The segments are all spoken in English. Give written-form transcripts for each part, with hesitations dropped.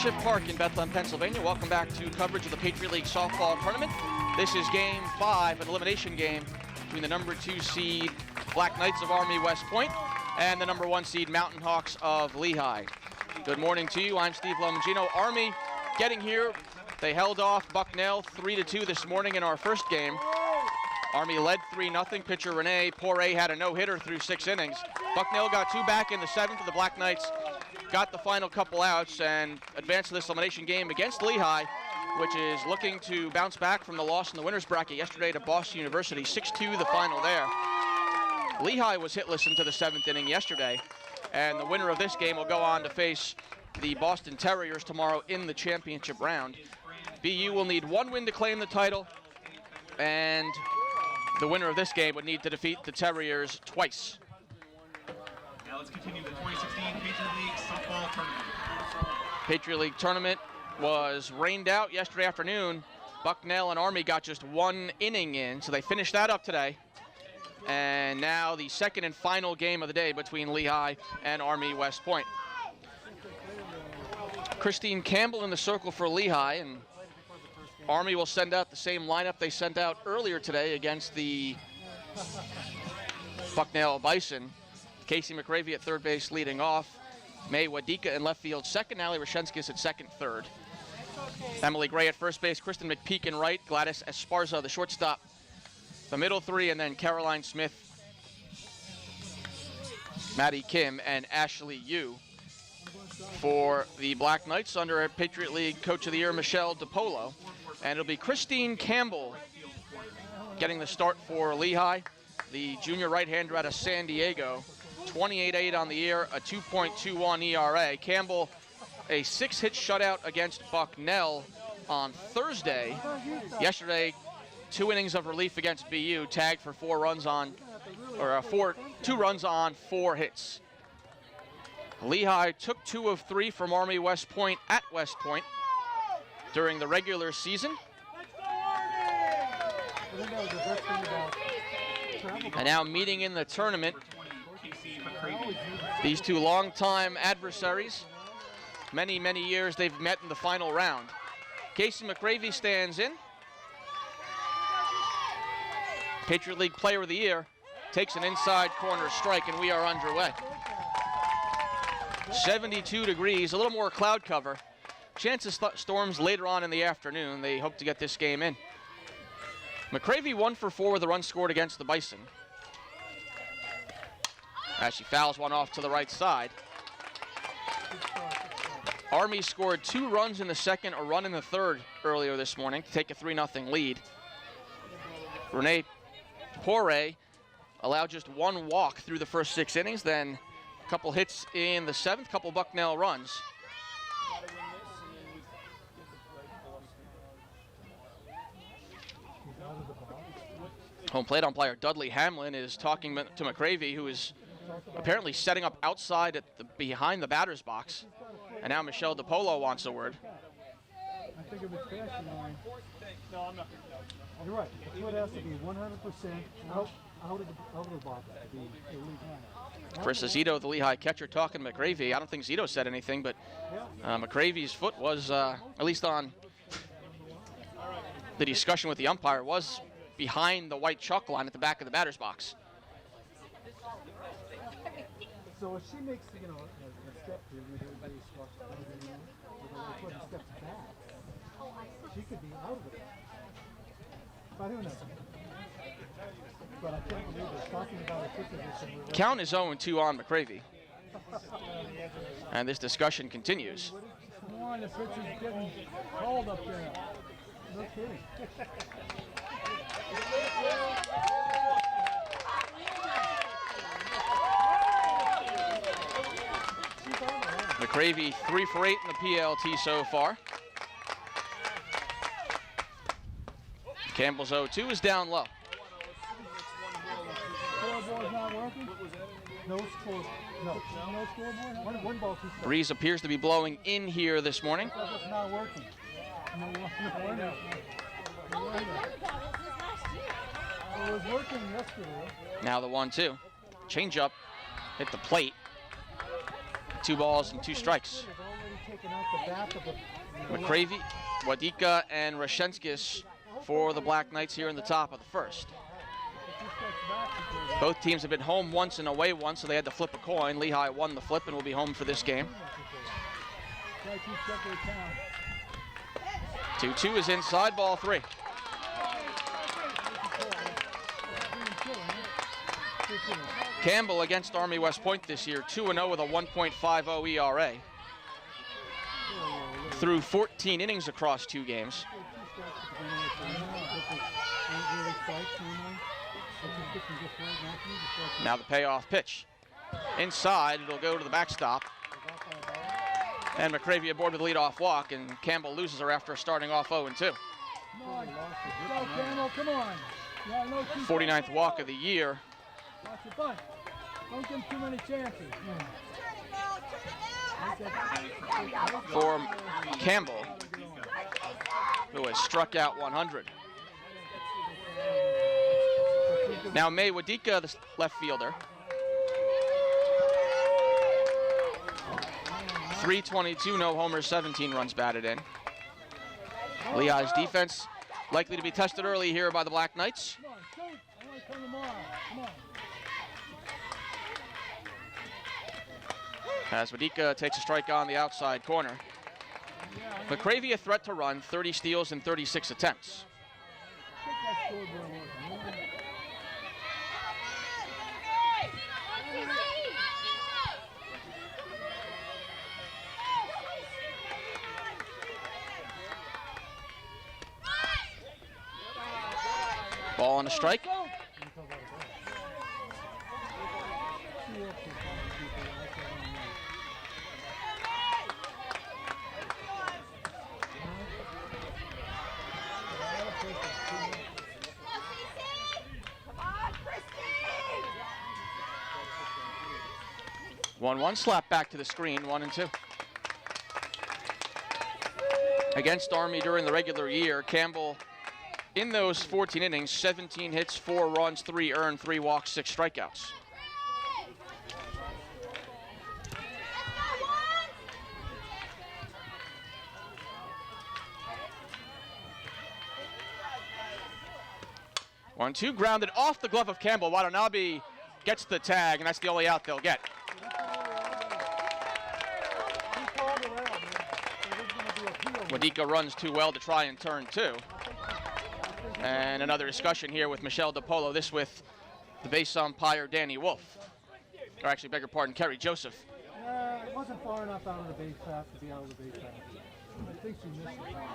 Schiff Park in Bethlehem, Pennsylvania. Welcome back to coverage of the Patriot League Softball Tournament. This is Game 5, an elimination game between the number 2 seed Black Knights of Army West Point and the number 1 seed Mountain Hawks of Lehigh. Good morning to you. I'm Steve Lomagino. Army getting here. They held off Bucknell 3-2 this morning in our first game. Army led 3-0. Pitcher Rene Poiré had a no-hitter through 6 innings. Bucknell got 2 back in the 7th, and the Black Knights got the final couple outs and advanced to this elimination game against Lehigh, which is looking to bounce back from the loss in the winner's bracket yesterday to Boston University. 6-2 the final there. Lehigh was hitless into the 7th inning yesterday, and the winner of this game will go on to face the Boston Terriers tomorrow in the championship round. BU will need 1 win to claim the title, and the winner of this game would need to defeat the Terriers twice. Now let's continue the 2016 Patriot League Softball Tournament. Patriot League Tournament was rained out yesterday afternoon. Bucknell and Army got just 1 inning in, so they finished that up today. And now the second and final game of the day between Lehigh and Army West Point. Christine Campbell in the circle for Lehigh, and Army will send out the same lineup they sent out earlier today against the Bucknell Bison. Kasey McCravey at third base leading off. May Wadika in left field second. Allie Roshenskis at second, third. Emily Gray at first base. Kristen McPeak in right. Gladys Esparza, the shortstop, the middle 3, and then Caroline Smith, Maddie Kim, and Ashley Yu for the Black Knights under Patriot League Coach of the Year Michelle DiPolo. And it'll be Christine Campbell getting the start for Lehigh, the junior right-hander out of San Diego. 28-8 on the year, a 2.21 ERA. Campbell, a 6-hit shutout against Bucknell on Thursday. Yesterday, 2 innings of relief against BU, tagged for 2 runs on 4 hits. Lehigh took 2 of 3 from Army West Point at West Point during the regular season. And now meeting in the tournament, these 2 longtime adversaries. Many, many years they've met in the final round. Kasey McCravey stands in. Patriot League Player of the Year takes an inside corner strike, and we are underway. 72 degrees, a little more cloud cover. Chances storms later on in the afternoon. They hope to get this game in. McCravey 1 for 4 with a run scored against the Bison, as she fouls one off to the right side. Army scored 2 runs in the second, a run in the third earlier this morning to take a 3-0 lead. Rene Poiré allowed just 1 walk through the first 6 innings, then a couple hits in the 7th, couple Bucknell runs. Home plate umpire Dudley Hamlin is talking to McCravey, who is apparently setting up outside at behind the batter's box. And now Michelle DiPolo wants a word. I think it was fast line. No, I'm not. You're right. It has to be 100% out of the box to be elite. Chris Zito, the Lehigh catcher, talking to McCravey. I don't think Zito said anything, but McCravey's foot was, at least on the discussion with the umpire, was behind the white chalk line at the back of the batter's box. So if she makes, a step here, everybody steps back, she could be out of it. But who knows? But I can't believe they're talking about a foot position. Count is 0-2 on McCravey. And this discussion continues. Come on, the pitcher's getting called up there. No kidding. McCravey 3 for 8 in the PLT so far. Campbell's 0-2 is down low. Scoreboard's not working? No score. No scoreboard? One ball, 2 strikes. Breeze appears to be blowing in here this morning. It's not working. No wonder. It was working yesterday. Now the 1-2. Change up, hit the plate. 2 balls and 2 strikes. taking out the back of the. McCravey, Wadika, and Rashenskis for the Black Knights here in the top of the first. Both teams have been home once and away once, so they had to flip a coin. Lehigh won the flip and will be home for this game. 2-2 is inside, ball 3. Campbell against Army West Point this year, 2-0 with a 1.50 ERA. Through 14 innings across 2 games. Now the payoff pitch. Inside, it'll go to the backstop. And McCravey aboard with a leadoff walk, and Campbell loses her after starting off 0-2. 49th walk of the year. Don't give him too many chances. For Campbell, who has struck out 100. Now May Wadika, the left fielder. 322, no homers, 17 runs batted in. Lehigh's defense likely to be tested early here by the Black Knights. As Wadika takes a strike on the outside corner. McCravey a threat to run, 30 steals and 36 attempts. Ball and a strike. 1-1, slap back to the screen, 1-2. Against Army during the regular year, Campbell, in those 14 innings, 17 hits, 4 runs, 3 earned, 3 walks, 6 strikeouts. One, two, grounded off the glove of Campbell. Watanabe gets the tag, and that's the only out they'll get. Wadika runs too well to try and turn 2. And another discussion here with Michelle DiPolo, this with the base umpire Danny Wolf. Or actually, beg your pardon, Kerry Joseph. It wasn't far enough out of the base path to be out of the base path. I think she missed the pass.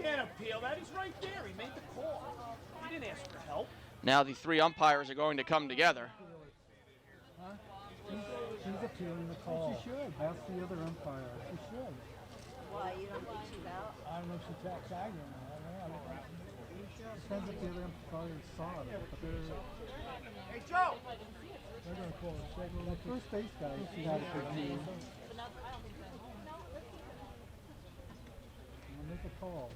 Can't appeal that. He's right there. He made the call. He didn't ask for help. Now the 3 umpires are going to come together. Huh? She's appealing the call. She should. Ask the other umpire. She should. Why, you don't think she's out? I don't know if she's tagging or not. Depends if the other umpire saw it. Hey, Joe! They're going to call it second. The first base guy, she had a good view. Make a call.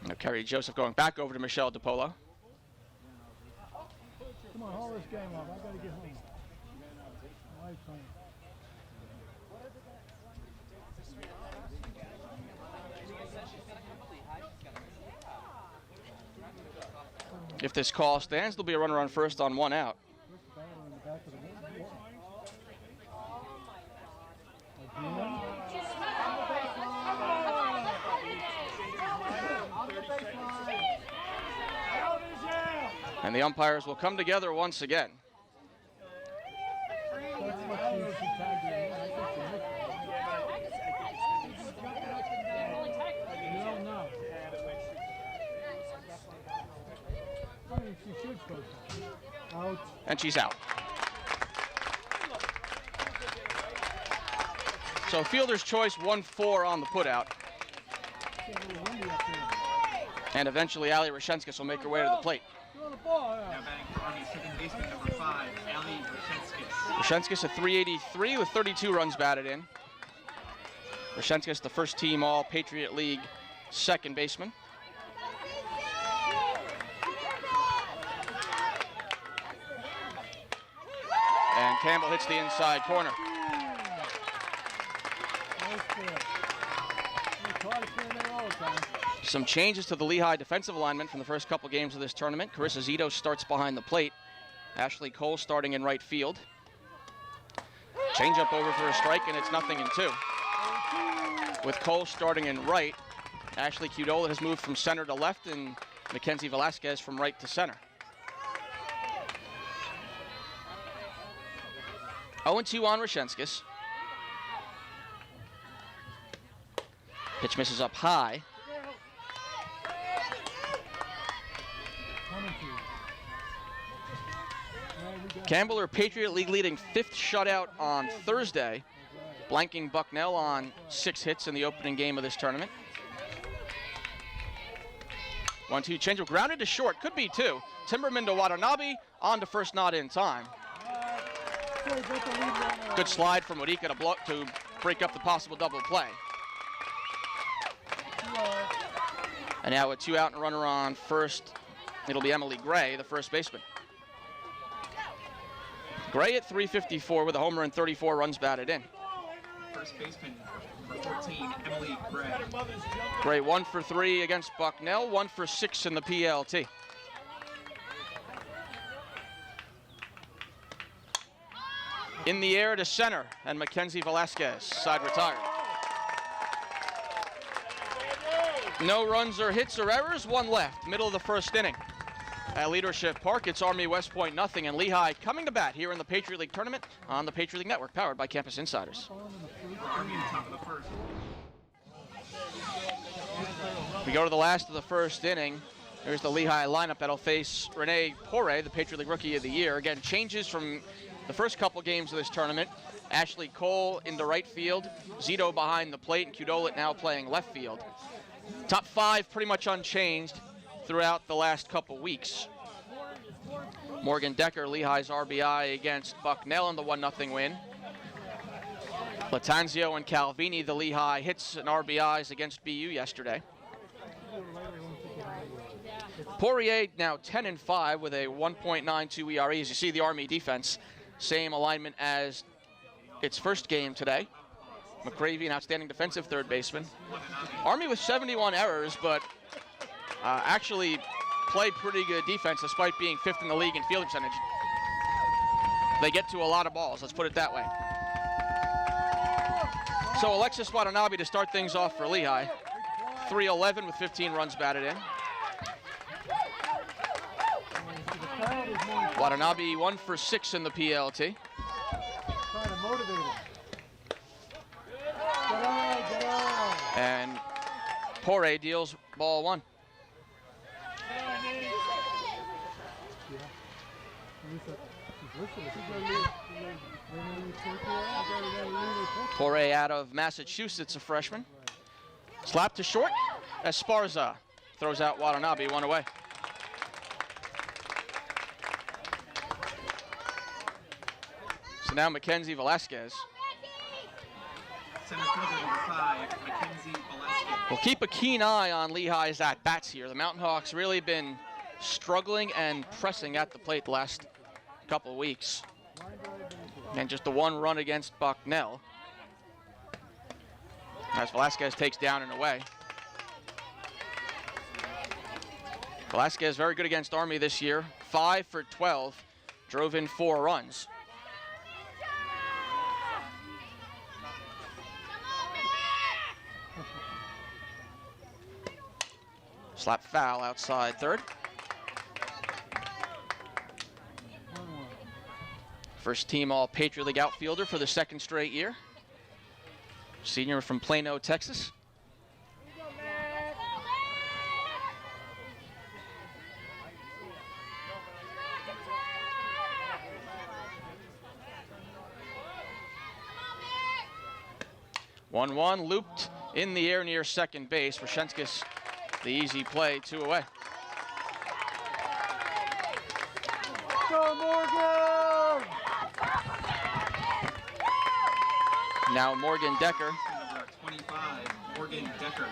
Now Kerry Joseph going back over to Michelle DiPolo. Come on, hold this game up. I got to get home. My wife's home. If this call stands, there'll be a runner on first on 1 out. And the umpires will come together once again. And she's out. So fielder's choice, 1-4 on the putout. And eventually Ali Rashenskis will make her way to the plate. Now batting for Army, second baseman number 5, Ali Rashenskis. Rashenskis at 383 with 32 runs batted in. Rashenskis, the first team all Patriot League second baseman. And And Campbell hits the inside corner. Some changes to the Lehigh defensive alignment from the first couple games of this tournament. Carissa Zito starts behind the plate. Ashley Cole starting in right field. Changeup over for a strike, and it's 0-2. With Cole starting in right, Ashley Cudola has moved from center to left, and Mackenzie Velasquez from right to center. 0-2 on Roshenskis. Pitch misses up high. Campbell, her Patriot League leading 5th shutout on Thursday, blanking Bucknell on 6 hits in the opening game of this tournament. 1-2 changeup, grounded to short, could be 2. Timberman to Watanabe, on to first, not in time. Good slide from Wadika to break up the possible double play. And now with 2 out and a runner on first, it'll be Emily Gray, the first baseman. Gray at .354 with a homer and 34 runs batted in. First baseman for 14, Emily Gray. Gray 1 for 3 against Bucknell, 1 for 6 in the PLT. In the air to center, and Mackenzie Velasquez, side retired. No runs or hits or errors, 1 left, middle of the first inning. At Leadership Park, it's Army West Point 0, and Lehigh coming to bat here in the Patriot League Tournament on the Patriot League Network, powered by Campus Insiders. Army in top of the first. We go to the last of the first inning. Here's the Lehigh lineup that'll face Renee Poire, the Patriot League Rookie of the Year. Again, changes from the first couple games of this tournament. Ashley Cole into right field, Zito behind the plate, and Cudolet now playing left field. Top 5 pretty much unchanged throughout the last couple weeks. Morgan Decker, Lehigh's RBI against Bucknell in the 1-0 win. Latanzio and Calvini, the Lehigh hits and RBIs against BU yesterday. Poirier now 10-5 with a 1.92 ERA. As you see, the Army defense, same alignment as its first game today. McCravey, an outstanding defensive third baseman. Army with 71 errors, but actually played pretty good defense despite being 5th in the league in fielding percentage. They get to a lot of balls, let's put it that way. So Alexis Watanabe to start things off for Lehigh. 311 with 15 runs batted in. Watanabe 1 for 6 in the PLT. Trying to motivate him. And Poire deals ball 1. Poire out of Massachusetts, a freshman. Slap to short. Esparza throws out Watanabe, 1 away. So now Mackenzie Velasquez. Center fielder number 5, Mackenzie Velasquez. We'll keep a keen eye on Lehigh's at-bats here. The Mountain Hawks really been struggling and pressing at the plate the last couple of weeks. And just the 1 run against Bucknell. As Velasquez takes down and away. Velasquez very good against Army this year. 5 for 12, drove in 4 runs. Slap foul outside third. First team all Patriot League outfielder for the 2nd straight year. Senior from Plano, Texas. One looped in the air near second base. Roshenskis, the easy play, 2 away. Go Morgan! Now Morgan Decker. Number 25, Morgan Decker.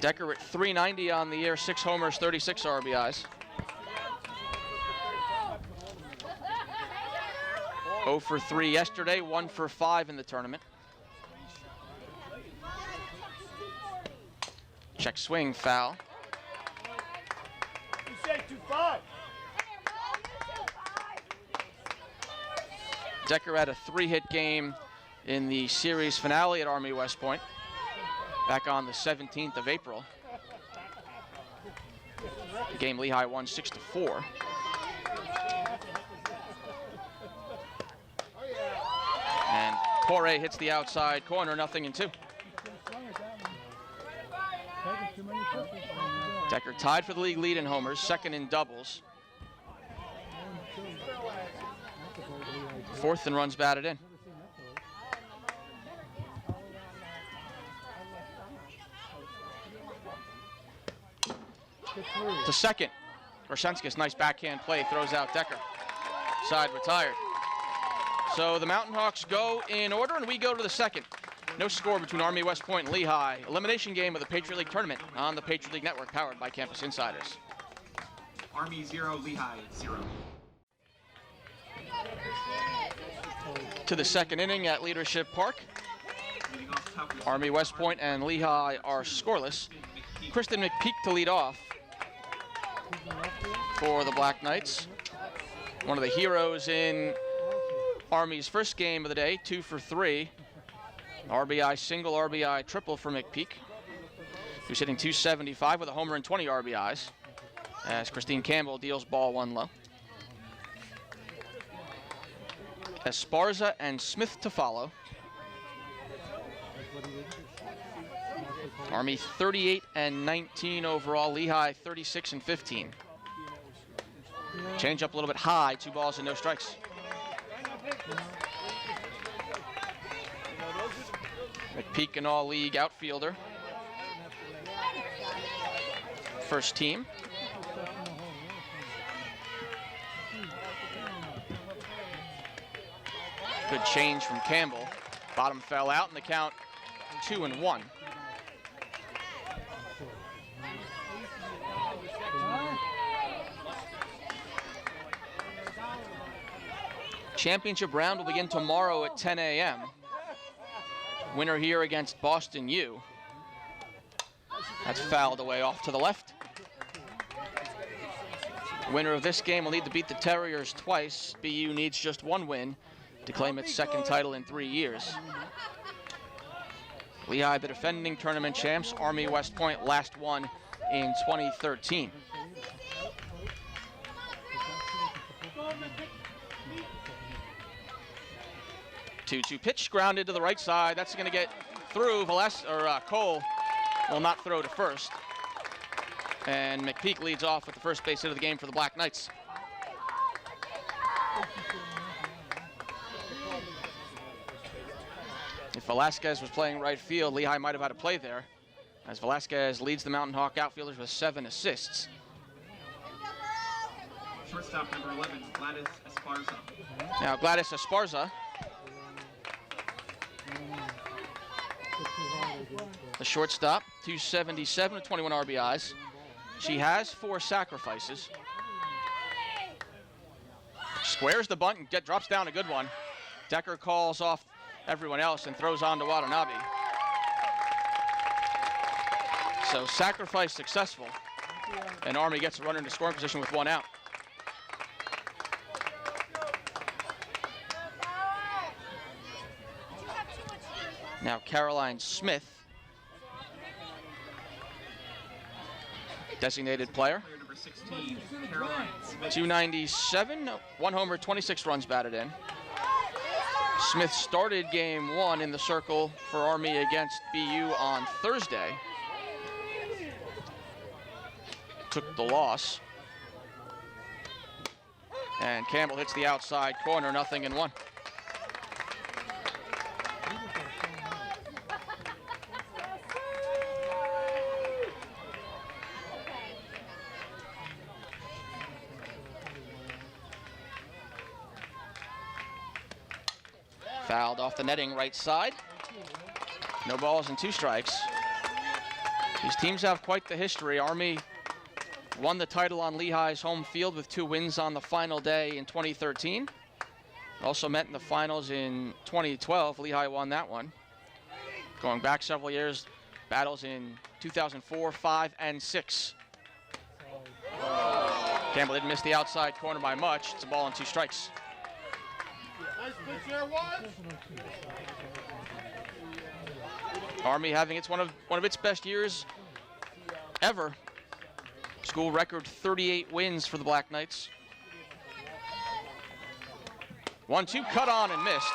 Decker at .390 on the year, 6 homers, 36 RBIs. 0 for 3 yesterday, 1 for 5 in the tournament. Check swing, foul. You say 2-5. Decker had a 3-hit game in the series finale at Army West Point back on the 17th of April. The game Lehigh won 6-4. And Poirier hits the outside corner, 0-2. Decker tied for the league lead in homers, second in doubles. Fourth in runs batted in. To second. Gorshenskas, nice backhand play, throws out Decker. Side retired. So the Mountain Hawks go in order, and we go to the second. No score between Army West Point and Lehigh. Elimination game of the Patriot League Tournament on the Patriot League Network, powered by Campus Insiders. Army 0, Lehigh 0. To the second inning at Leadership Park. Leading off the top of the Army West Point and Lehigh are scoreless. Kristen McPeak to lead off for the Black Knights. One of the heroes in Army's first game of the day, 2 for 3. RBI single, RBI triple for McPeak, who's hitting .275 with a homer and 20 RBIs, as Christine Campbell deals ball 1 low. Esparza and Smith to follow. Army 38-19 overall, Lehigh 36-15. Change up a little bit high, 2 balls and no strikes. McPeak, an all-league outfielder. First team. Good change from Campbell. Bottom fell out, and the count 2-1. Championship round will begin tomorrow at 10 a.m. Winner here against Boston U. That's fouled away off to the left. Winner of this game will need to beat the Terriers twice. BU needs just 1 win to claim its second title in 3 years. Lehigh, the defending tournament champs. Army West Point last won in 2013. Two pitch grounded to the right side. That's going to get through. Cole will not throw to first. And McPeak leads off with the first base hit of the game for the Black Knights. If Velasquez was playing right field, Lehigh might have had a play there, as Velasquez leads the Mountain Hawk outfielders with 7 assists. Shortstop number 11, Gladys Esparza. Now Gladys Esparza, the shortstop, 277 with 21 RBIs. She has 4 sacrifices. Squares the bunt and drops down a good one. Decker calls off everyone else and throws on to Watanabe. So sacrifice successful, and Army gets a runner into scoring position with 1 out. Now Caroline Smith, designated player. Player number 16, Caroline Smith. 297, 1 homer, 26 runs batted in. Smith started game 1 in the circle for Army against BU on Thursday. Took the loss. And Campbell hits the outside corner, 0-1. Fouled off the netting right side. No balls and 2 strikes. These teams have quite the history. Army won the title on Lehigh's home field with 2 wins on the final day in 2013. Also met in the finals in 2012. Lehigh won that one. Going back several years, battles in 2004, 5, and 6. Campbell didn't miss the outside corner by much. It's a ball and 2 strikes. Army having one of its best years ever. School record 38 wins for the Black Knights. 1-2 cut on and missed.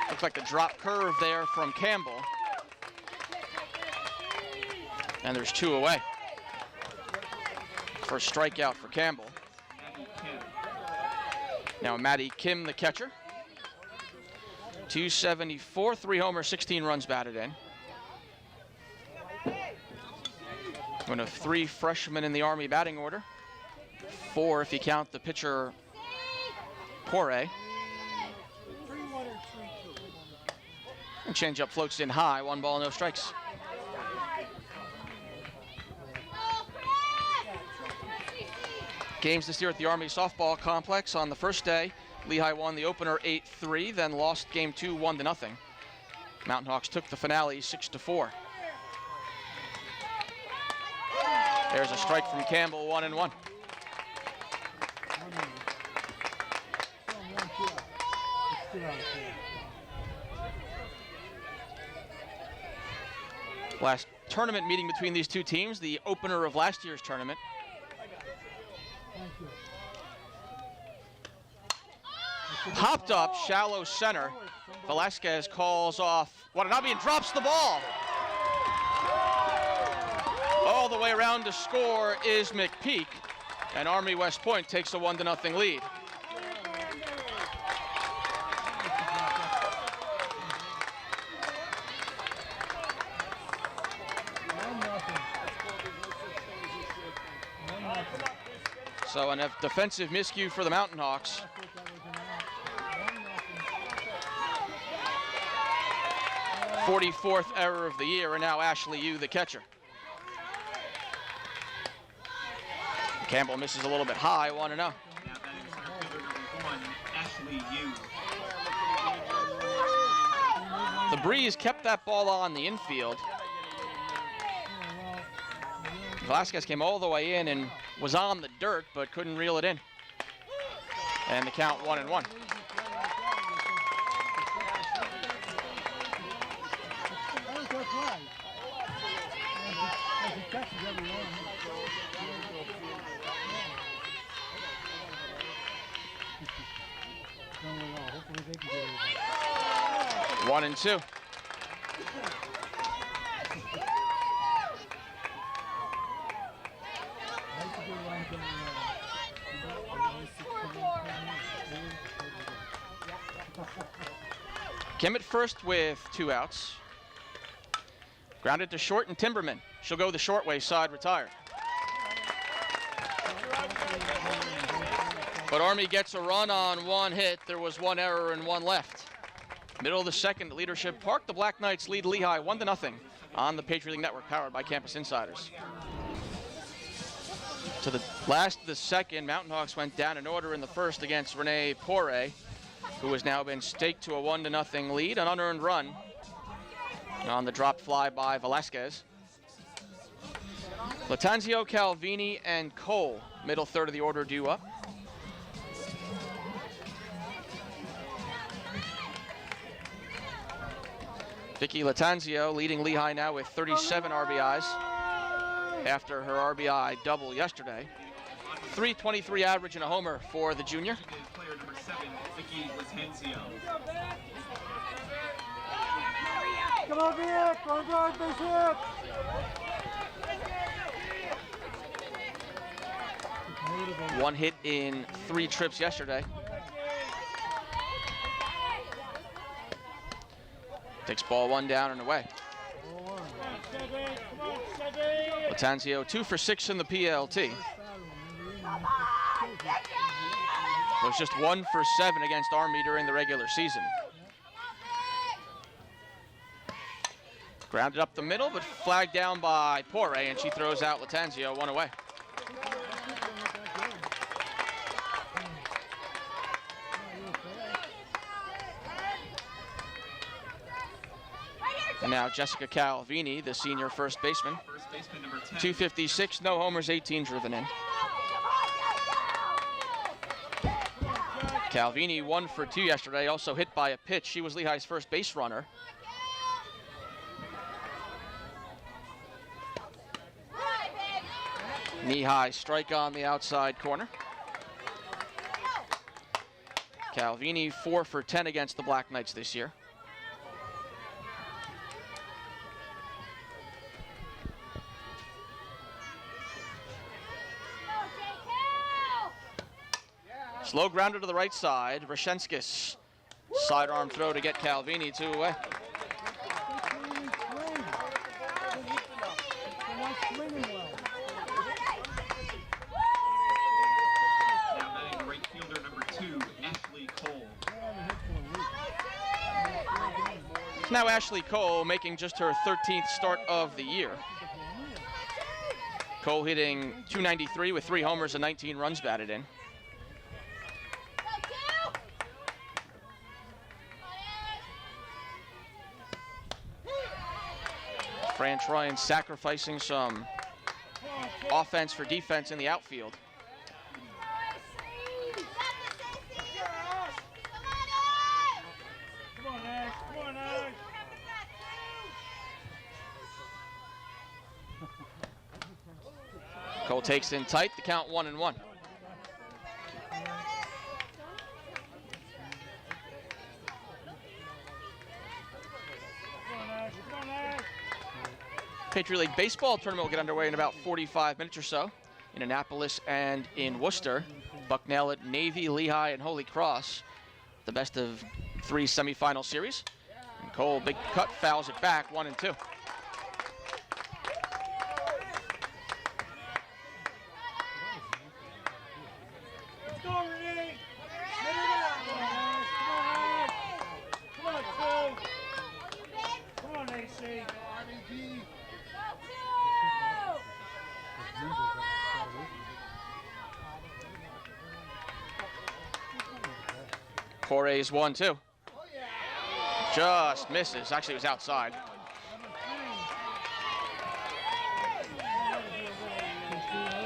Looks like the drop curve there from Campbell. And there's 2 away. First strikeout for Campbell. Now Matty Kim, the catcher. 274, 3 homers, 16 runs batted in. One of 3 freshmen in the Army batting order. 4 if you count the pitcher, Poirier. And changeup floats in high, 1 ball, no strikes. Games this year at the Army Softball Complex. On the first day, Lehigh won the opener 8-3, then lost game 2 1-0. Mountain Hawks took the finale 6-4. There's a strike from Campbell, 1-1. Last tournament meeting between these 2 teams, the opener of last year's tournament. Popped up, shallow center. Velasquez calls off Watanabe and drops the ball. All the way around to score is McPeak, and Army West Point takes a 1-0 lead. So a defensive miscue for the Mountain Hawks. '44th error of the year, and now Ashley Yu, the catcher. Campbell misses a little bit high, 1-0. Now batting center, Ashley Yu. The Breeze kept that ball on the infield. Velasquez came all the way in and was on the dirt, but couldn't reel it in. And the count 1-1. One and 2. Kim at first with 2 outs. Grounded to short, and Timberman. She'll go the short way, side retired. But Army gets a run on 1 hit. There was 1 error and 1 left. Middle of the second, Leadership Park. The Black Knights lead Lehigh 1-0 on the Patriot League Network, powered by Campus Insiders. To the last of the second, Mountain Hawks went down in order in the first against Renee Poirier, who has now been staked to a 1-0 lead, an unearned run on the drop fly by Velasquez. Latanzio, Calvini, and Cole, middle third of the order, due up. Vicky Latanzio leading Lehigh now with 37 RBIs after her RBI double yesterday. .323 average and a homer for the junior. Player number 7, Vicky Latanzio. Come on, Vic! Run guard, base hit! 1 hit in 3 trips yesterday. Takes ball 1 down and away. Latanzio 2 for 6 in the PLT. Was just 1 for 7 against Army during the regular season. Grounded up the middle, but flagged down by Poirier, and she throws out Latanzio 1 away. And now Jessica Calvini, the senior first baseman. First baseman number 10. 256, no homers, 18 driven in. Calvini 1 for 2 yesterday, also hit by a pitch. She was Lehigh's first base runner. Knee-high strike on the outside corner. Calvini 4 for 10 against the Black Knights this year. Slow grounder to the right side. Rashenskis, sidearm throw to get Calvini 2 away. Now Ashley Cole making just her 13th start of the year. Cole hitting .293 with 3 homers and 19 runs batted in. Fran Troyan sacrificing some offense for defense in the outfield. Cole takes in tight, the count 1-1. Patriot League Baseball Tournament will get underway in about 45 minutes or so in Annapolis and in Worcester. Bucknell at Navy, Lehigh, and Holy Cross. The best of 3 semifinal series. And Cole, big cut, fouls it back, 1-2. Corey's 1-2. Just misses. Actually, it was outside.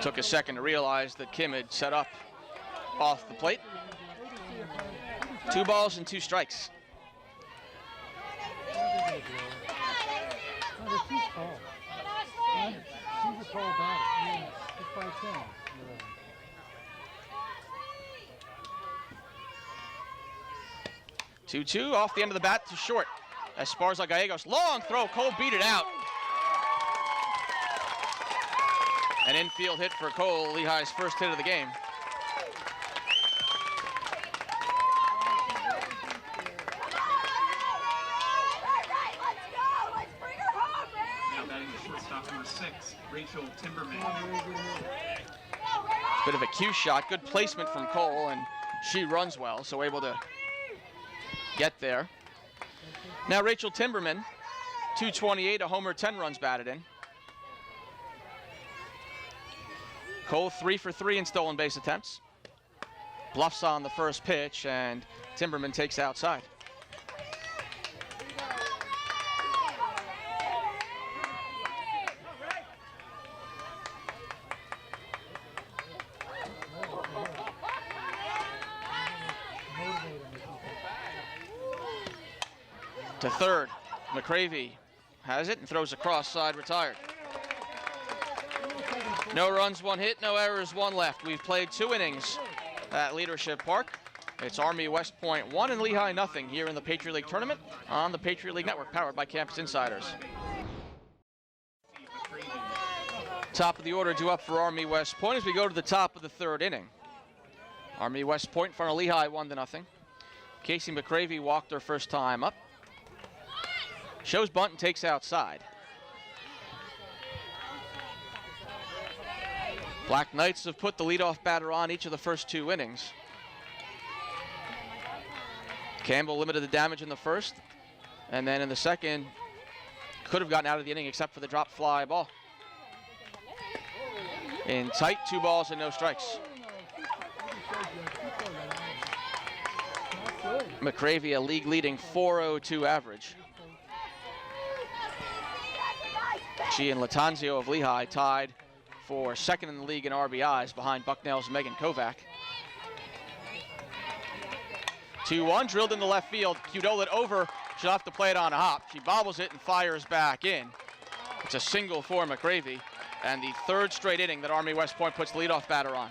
Took a second to realize that Kim had set up off the plate. 2 balls and 2 strikes. She's a tall batter. She's 5'10". 2-2 off the end of the bat to short. Esparza Gallegos, long throw, Cole beat it out. An infield hit for Cole, Lehigh's first hit of the game. Now batting the shortstop number 6, Rachel Timberman. Bit of a cue shot, good placement from Cole, and she runs well, so able to get there. Now Rachel Timberman, 228, a homer, 10 runs batted in. Cole 3 for 3 in stolen base attempts. Bluffs on the first pitch, and Timberman takes outside. To third, McCravey has it and throws across, side retired. No runs, 1 hit, no errors, 1 left. We've played 2 innings at Leadership Park. It's Army West Point 1 and Lehigh 0 here in the Patriot League Tournament on the Patriot League Network, powered by Campus Insiders. Top of the order due up for Army West Point as we go to the top of the 3rd inning. Army West Point in front of Lehigh 1-0. Kasey McCravey walked her first time up. Shows bunt and takes outside. Black Knights have put the leadoff batter on each of the first 2 innings. Campbell limited the damage in the first, and then in the second, could have gotten out of the inning except for the drop fly ball. In tight, 2 balls and no strikes. McCravey, a league-leading .402 average. She and Latanzio of Lehigh tied for second in the league in RBIs behind Bucknell's Megan Kovac. 2-1, drilled in the left field. Qdolit over. She'll have to play it on a hop. She bobbles it and fires back in. It's a single for McCravey, and the third straight inning that Army West Point puts the leadoff batter on.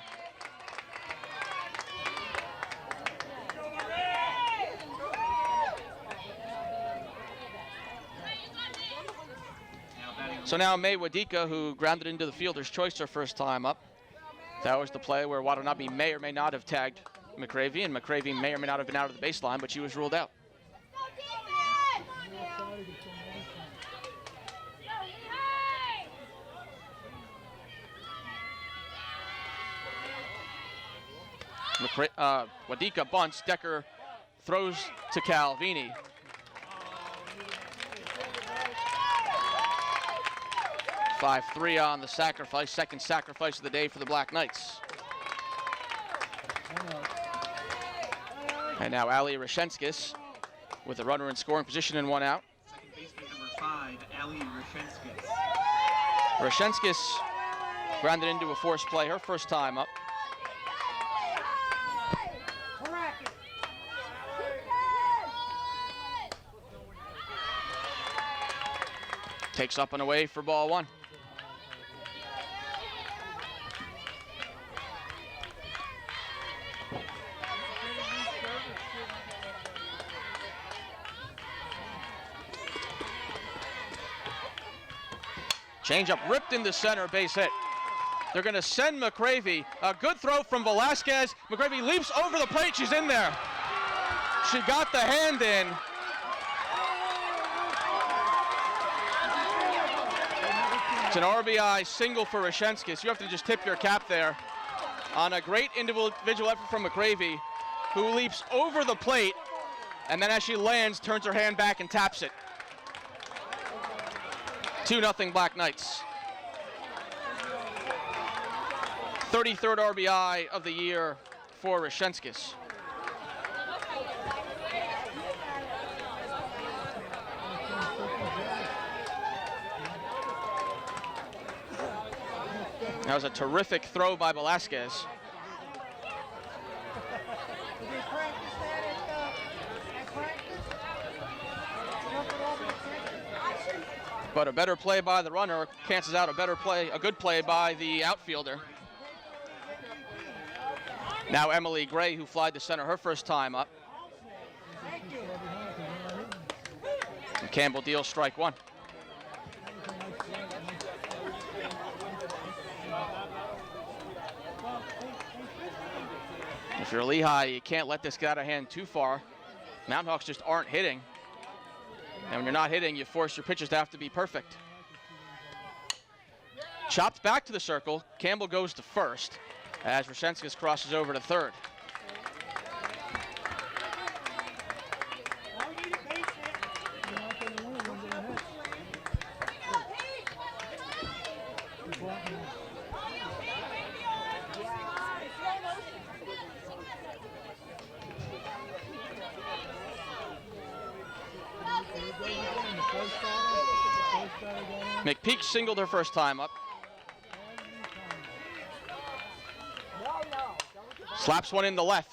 So now May Wadika, who grounded into the fielder's choice her first time up. That was the play where Watanabe may or may not have tagged McCravey, and McCravey may or may not have been out of the baseline, but she was ruled out. Wadika bunts, Decker throws to Calvini. .53 on the sacrifice, second sacrifice of the day for the Black Knights. And now Ali Reshenskis with a runner in scoring position and one out. Second baseman number 5, Ali Reshenskis. Reshenskis grounded into a forced play her first time up. Takes up and away for ball one. Changeup ripped into center, base hit. They're going to send McCravey. A good throw from Velasquez. McCravey leaps over the plate. She's in there. She got the hand in. It's an RBI single for Reshenskis. You have to just tip your cap there on a great individual effort from McCravey, who leaps over the plate, and then as she lands, turns her hand back and taps it. 2-0 Black Knights. 33rd RBI of the year for Reshenskis. That was a terrific throw by Velasquez. But a better play by the runner cancels out a good play by the outfielder. Now Emily Gray, who flied to center her first time up. And Campbell deals strike one. If you're Lehigh, you can't let this get out of hand too far. Mountain Hawks just aren't hitting. And when you're not hitting, you force your pitches to have to be perfect. Chopped back to the circle. Campbell goes to first as Reshenskis crosses over to third. McPeak singled her first time up. Slaps one in the left,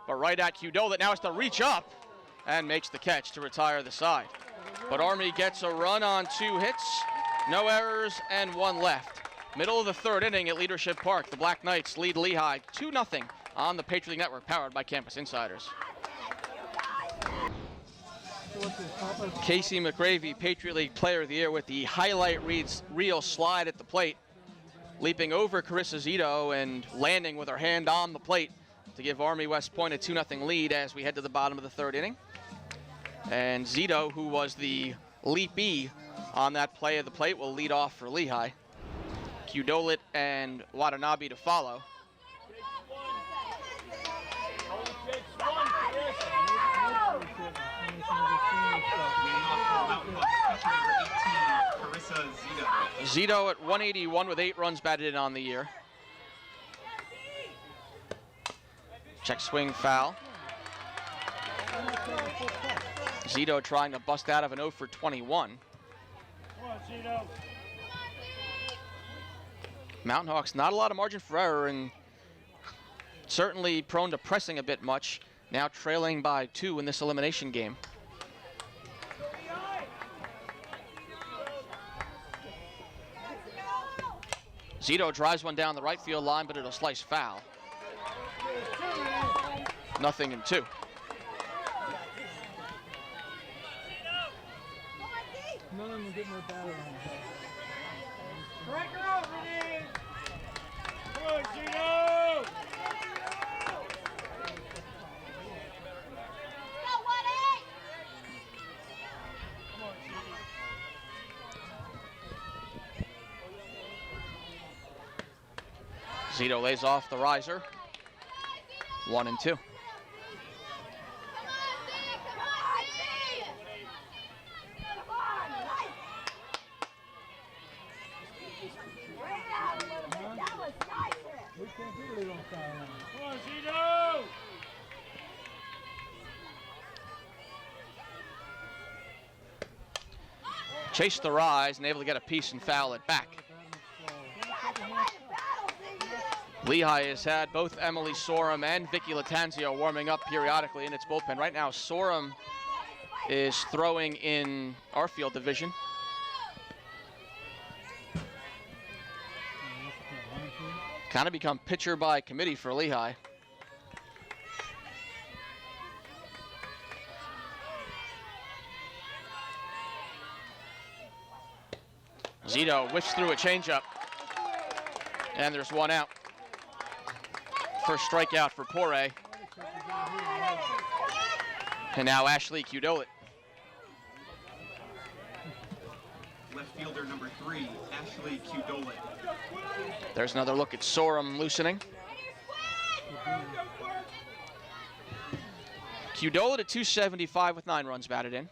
but right at Qdolit. Now has to reach up and makes the catch to retire the side. But Army gets a run on 2 hits, no errors, and 1 left. Middle of the 3rd inning at Leadership Park. The Black Knights lead Lehigh 2-0 on the Patriot League Network, powered by Campus Insiders. Kasey McCravey, Patriot League Player of the Year, with the highlight reel slide at the plate, leaping over Carissa Zito and landing with her hand on the plate to give Army West Point a 2-0 lead as we head to the bottom of the 3rd inning. And Zito, who was the leapee on that play of the plate, will lead off for Lehigh. Qdolit and Watanabe to follow. Zito at 181 with 8 runs batted in on the year. Check swing foul. Zito trying to bust out of an 0 for 21. Mountain Hawks, not a lot of margin for error, and certainly prone to pressing a bit much, now trailing by 2 in this elimination game. Zito drives one down the right field line, but it'll slice foul. 0-2. None of them getting their batter on. Strike her out, Renee! Come on, Gino! Zito lays off the riser. 1-2. We can't do it on foul line. Come on, Gino! Chase the rise and able to get a piece and foul it back. Lehigh has had both Emily Sorum and Vicky Latanzio warming up periodically in its bullpen. Right now, Sorum is throwing in our field division. Kind of become pitcher by committee for Lehigh. Zito whiffs through a changeup, and there's one out. First strikeout for Poirier. And now Ashley Cudolit. Left fielder number 3, Ashley Cudolit. There's another look at Sorum loosening. Cudolit at 275 with 9 runs batted in.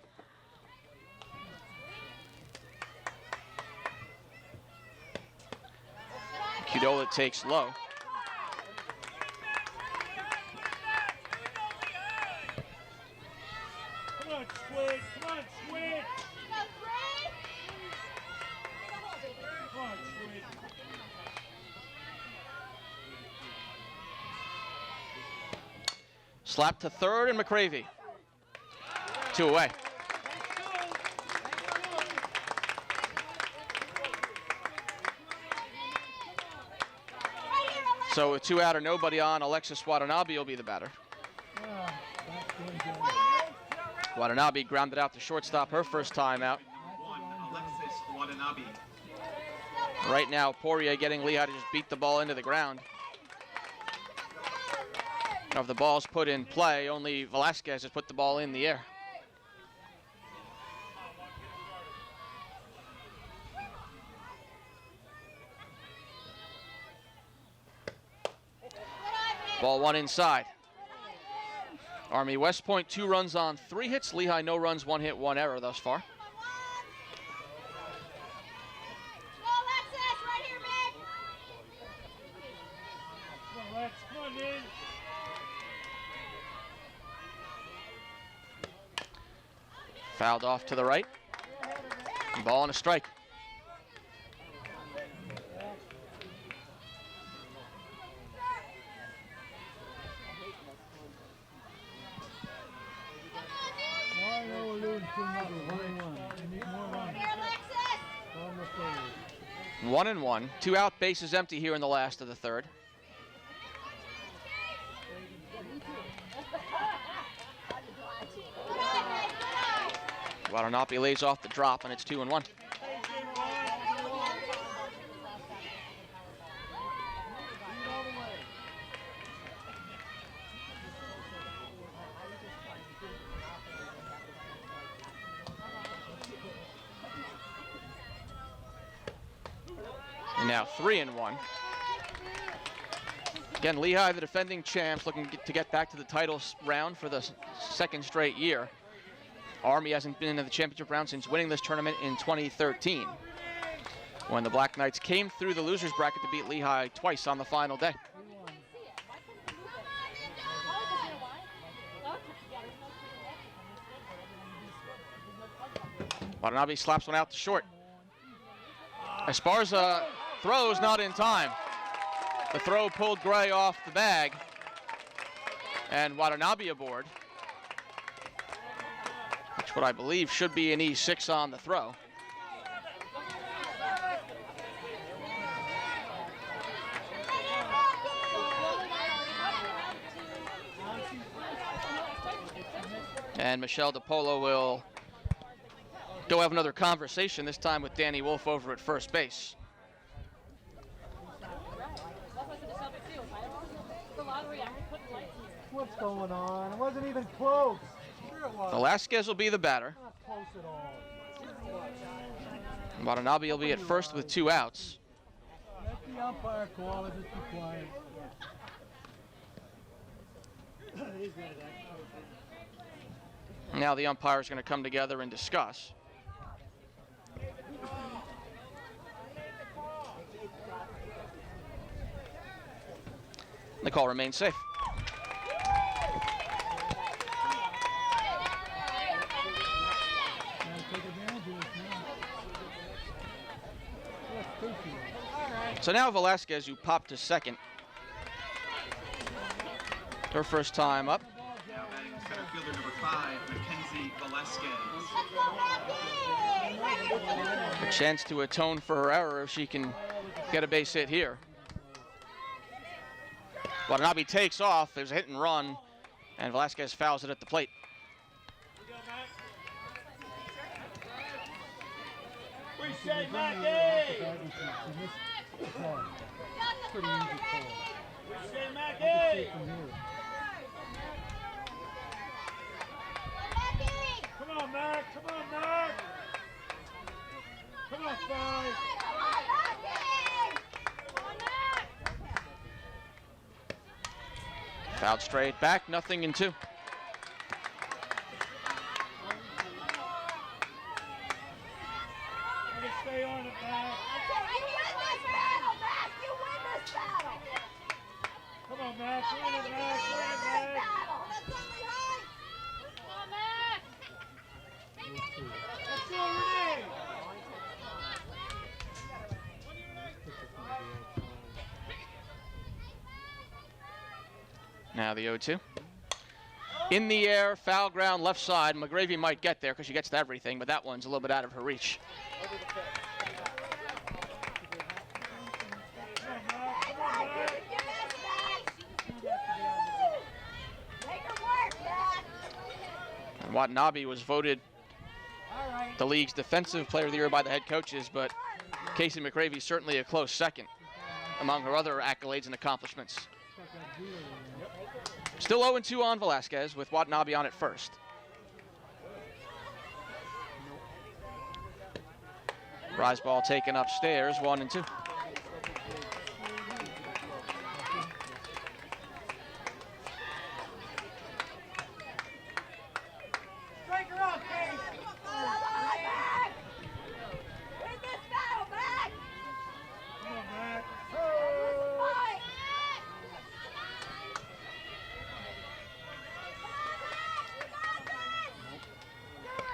Cudolit takes low. Come on, Squid! Come on, Squid! Come on, Squid! Slap to third and McCravey. 2 away. So with 2 out or nobody on, Alexis Watanabe will be the batter. Watanabe grounded out the shortstop her first time out. 1, Alexis Watanabe. Right now, Poirier getting Lehigh to just beat the ball into the ground. Now, if the ball's put in play, only Velasquez has put the ball in the air. Ball 1 inside. Army West Point 2 runs on 3 hits. Lehigh no runs, 1 hit, 1 error thus far. Come on, Lex, come on, man! Fouled off to the right. Ball and a strike. Why are we losing 1-1? We need more runs. Almost over. 1-1. 2 out, bases empty here in the last of the third. Watanabe lays off the drop, and it's 2-1. And now 3-1. Again, Lehigh, the defending champs, looking to get back to the title round for the second straight year. Army hasn't been in the championship round since winning this tournament in 2013, when the Black Knights came through the losers bracket to beat Lehigh twice on the final day. Watanabe slaps one out to short. Esparza Throws not in time. The throw pulled Gray off the bag. And Watanabe aboard. Which what I believe should be an E6 on the throw. And Michelle DiPolo will go have another conversation, this time with Danny Wolf over at first base. What's going on? It wasn't even close. Sure it was. Velasquez will be the batter. Not close at all. Watanabe will be at first with 2 outs. Let the umpire call it. Just be quiet. Now the umpires are going to come together and discuss. The call remains safe. So now Velasquez, who popped to second. Her first time up. Now batting center fielder number 5, Mackenzie Velasquez. A chance to atone for her error if she can get a base hit here. Watanabe takes off. There's a hit and run, and Velasquez fouls it at the plate. We say Mackie! Pretty easy call. We say I Mackie! can see it from here. Come on, Mac! Come on, Mac! Come on, 5! Fouled straight back, 0-2. Stay on it, Mac! Come on, Mac! Win it, Mac! Win it, Mac! Let's go, Renee! Now the 0-2. In the air, foul ground, left side. McCravey might get there because she gets to everything, but that one's a little bit out of her reach. And Watanabe was voted the league's defensive player of the year by the head coaches, but Kasey McCravey certainly a close second among her other accolades and accomplishments. Still 0-2 on Velasquez with Watanabe on at first. Rise ball taken upstairs, 1-2.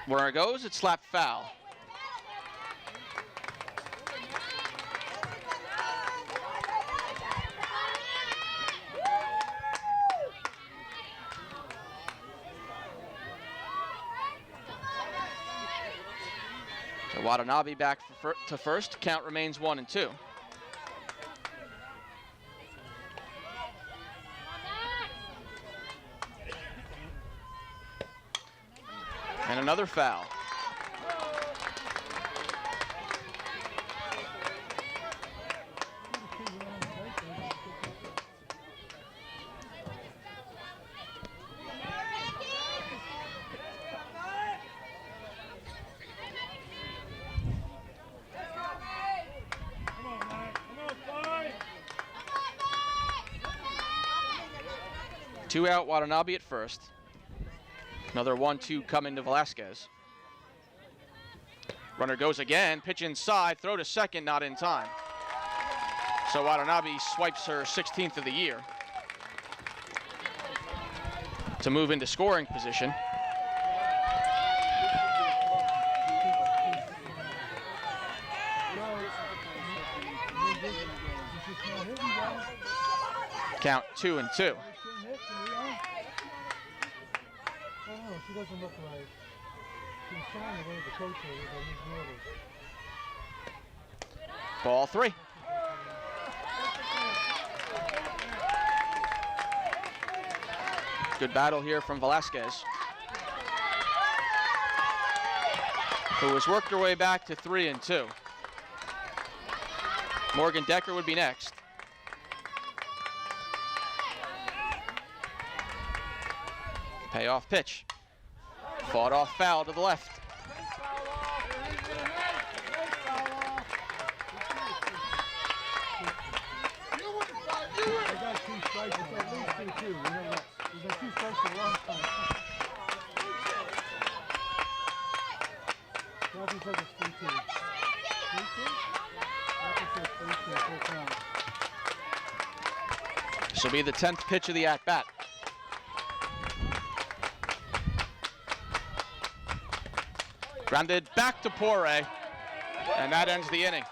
Where it goes, it's slapped foul. So Watanabe back to first. Count remains 1-2. And another foul. Two out, Watanabe at first. Another 1-2 coming to Velasquez. Runner goes again, pitch inside, throw to second, not in time. So Watanabe swipes her 16th of the year to move into scoring position. Count 2-2. Oh, she doesn't look right. She's trying to wave the coach over, but he's nervous. Ball 3. Good battle here from Velasquez, who has worked her way back to 3-2. Morgan Decker would be next. Payoff pitch. Fought off foul to the left. I got 2 strikes, it's at least 2-2. You know what? He's got 2 strikes for a long time. Kathy says it's 3-2. 3-2? Kathy says 3-2, full count. This will be the 10th pitch of the at-bat. Grounded back to Poirier, and that ends the inning.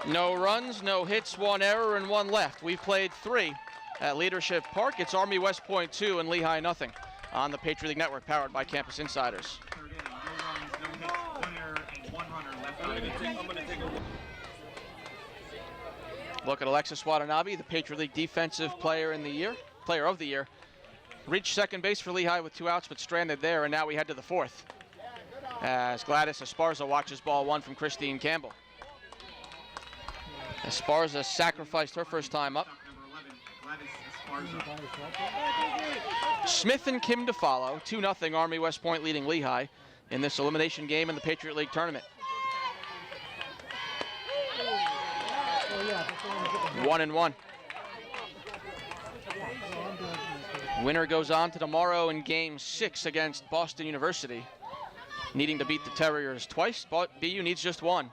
No runs, no hits, 1 error, and 1 left. We've played 3 at Leadership Park. It's Army West Point 2 and Lehigh nothing on the Patriot League Network, powered by Campus Insiders. Third inning, no runs, no hits, 1 error, and 1 runner left on the inning. I'm going to take a Look at Alexis Watanabe, the Patriot League Defensive Player of the Year. Reached second base for Lehigh with 2 outs, but stranded there, and now we head to the 4th. As Gladys Esparza watches ball 1 from Christine Campbell. Esparza sacrificed her first time up. Smith and Kim to follow. 2-0 Army West Point leading Lehigh in this elimination game in the Patriot League Tournament. 1-1. Winner goes on to tomorrow in Game 6 against Boston University, needing to beat the Terriers twice. But BU needs just 1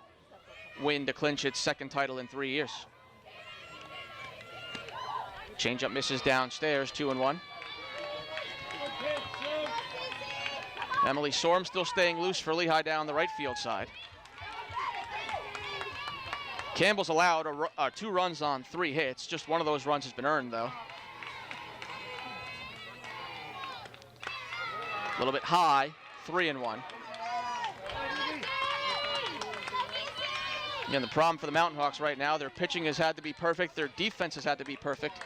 win to clinch its 2nd title in 3 years. Changeup misses downstairs, 2-1. Emily Sorm still staying loose for Lehigh down the right field side. Campbell's allowed 2 runs on 3 hits. Just 1 of those runs has been earned, though. A little bit high, 3-1. Again, the problem for the Mountain Hawks right now, their pitching has had to be perfect, their defense has had to be perfect,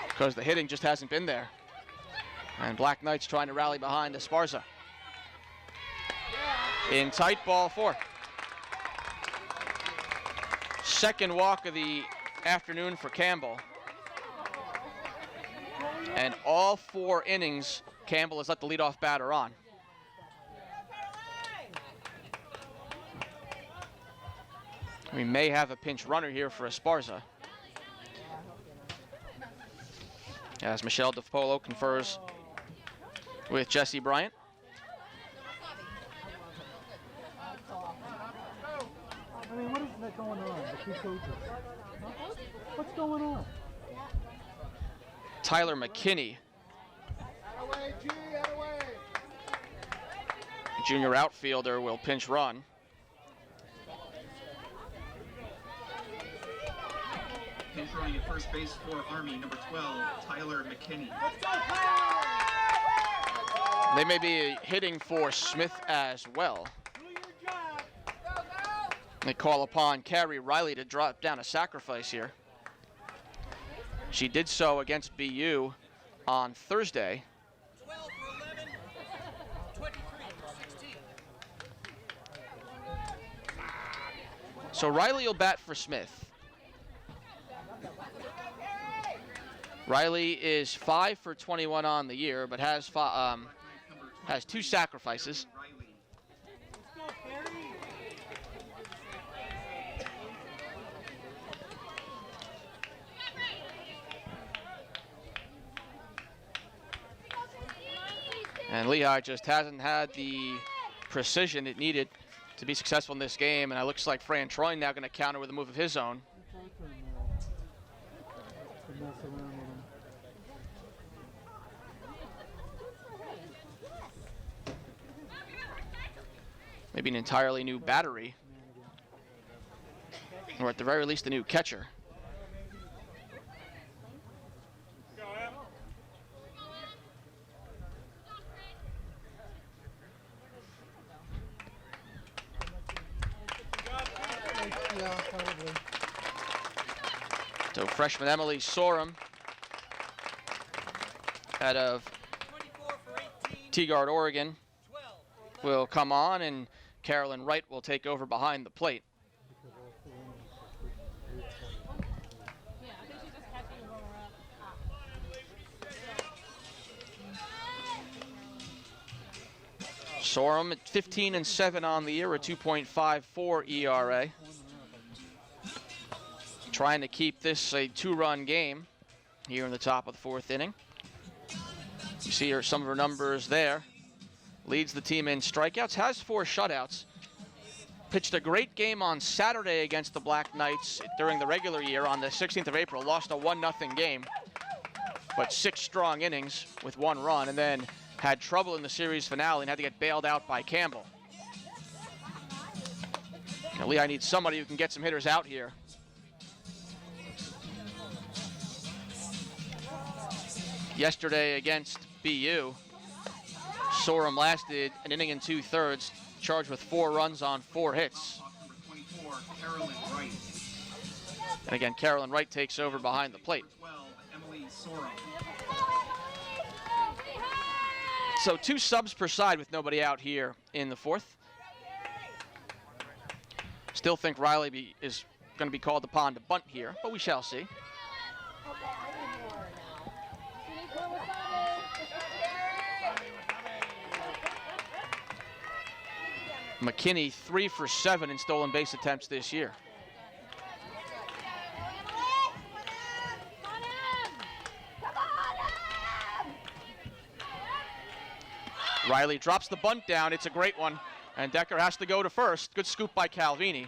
because the hitting just hasn't been there. And Black Knights trying to rally behind Esparza. In tight, ball 4. Second walk of the afternoon for Campbell. And all 4 innings, Campbell has let the leadoff batter on. We may have a pinch runner here for Esparza, as Michelle DePolo confers with Jesse Bryant. I mean, what is that going on? The 2 coaches. What's going on? Tyler McKinney, junior outfielder, will pinch run. Pinch running at first base for Army, number 12, Tyler McKinney. They may be hitting for Smith as well. They call upon Carrie Riley to drop down a sacrifice here. She did so against BU on Thursday. 12 for 11, 23 for 16. So Riley will bat for Smith. Riley is 5 for 21 on the year, but has 2 sacrifices. And Lehigh just hasn't had the precision it needed to be successful in this game. And it looks like Fran Troy now going to counter with a move of his own. Maybe an entirely new battery. or at the very least a new catcher. Yeah, probably. So freshman Emily Sorum out of Tigard, Oregon, will come on, and Carolyn Wright will take over behind the plate. Sorum at 15-7 on the year, a 2.54 ERA. Trying to keep this a 2-run game here in the top of the 4th inning. You see her, some of her numbers there. Leads the team in strikeouts, has 4 shutouts. Pitched a great game on Saturday against the Black Knights during the regular year on the 16th of April. Lost a 1-0 game, but 6 strong innings with 1 run, and then had trouble in the series finale and had to get bailed out by Campbell. Now, Lehigh needs somebody who can get some hitters out here. Yesterday against BU, Sorum lasted an inning and 2/3, charged with 4 runs on 4 hits. Number 24, Carolyn Wright. And again, Carolyn Wright takes over behind the plate. 12, Emily Sorum. So 2 subs per side with nobody out here in the 4th. Still think Riley is going to be called upon to bunt here, but we shall see. Mckinney 3 for 7 in stolen base attempts this year. Riley drops the bunt down. It's a great one. And Decker has to go to first. Good scoop by Calvini.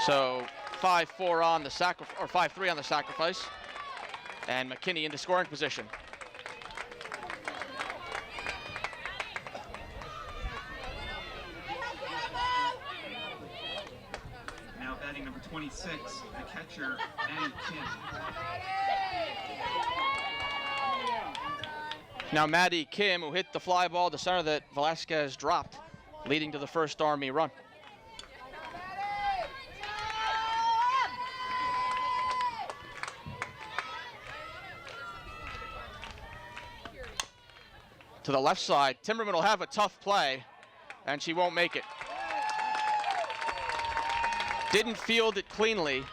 So 5-4 on the sacrifice, or 5-3 on the sacrifice. And McKinney into scoring position. Now batting number 26, the catcher, Maddie Kim. Now Maddie Kim, who hit the fly ball to center that Velasquez dropped, leading to the first Army run. To the left side, Timberman will have a tough play, and she won't make it. Didn't field it cleanly,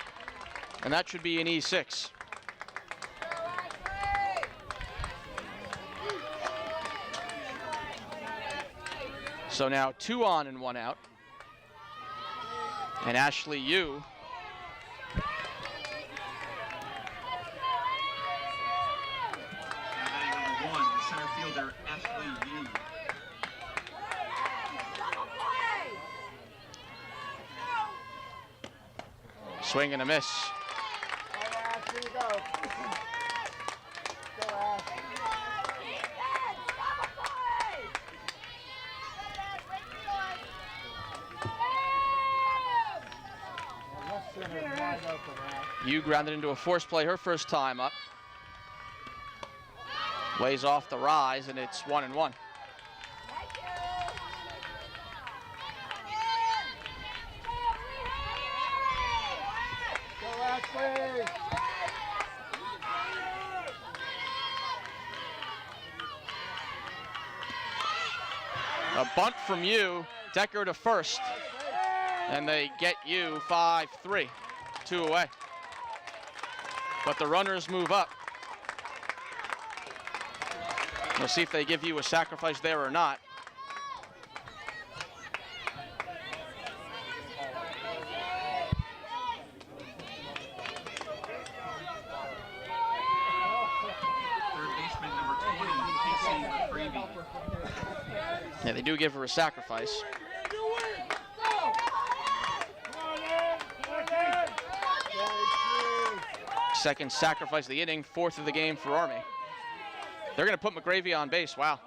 and that should be an E6. So now 2 on and 1 out. And Ashley Yu Number 1, the center fielder, Ashley Yu. swing and a miss. Yu grounded into a force play her first time up. Lays off the rise, and it's 1-1. A bunt from Yu, Decker to first, and they get Yu 5-3, 2 away. But the runners move up. We'll see if they give Yu a sacrifice there or not. Third baseman number 20, Kasey McCravey. Yeah, they do give her a sacrifice. Second sacrifice of the inning, 4th of the game for Army. They're going to put McCravey on base. Wow.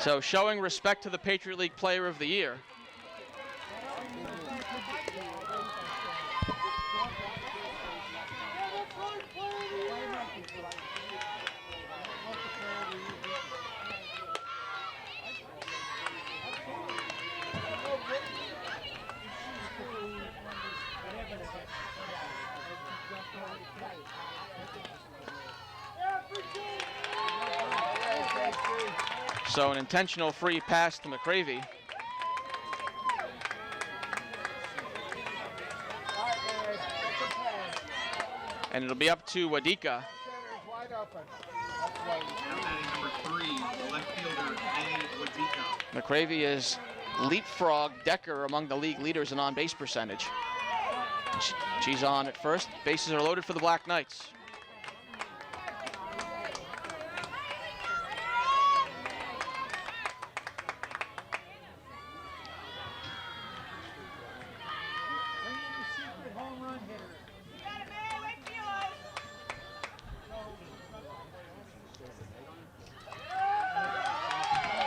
So showing respect to the Patriot League Player of the Year. So an intentional free pass to McCravey. And it'll be up to Wadika. Number 3, the left fielder, A. Wadika. McCravey is leapfrog Decker among the league leaders in on-base percentage. She's on at first. Bases are loaded for the Black Knights.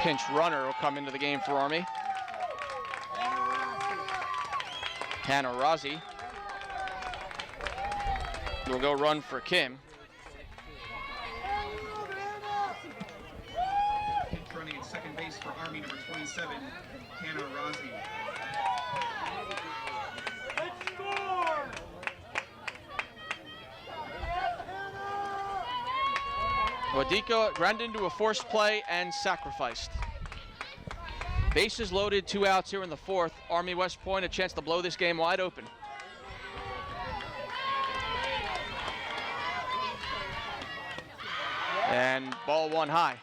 Pinch runner will come into the game for Army. Hannah Rozzi will go run for Kim. Pinch running at second base for Army, number 27, Hannah Rozzi. Wadika ran into a forced play and sacrificed. Bases loaded, 2 outs here in the 4th. Army West Point a chance to blow this game wide open. And ball 1 high.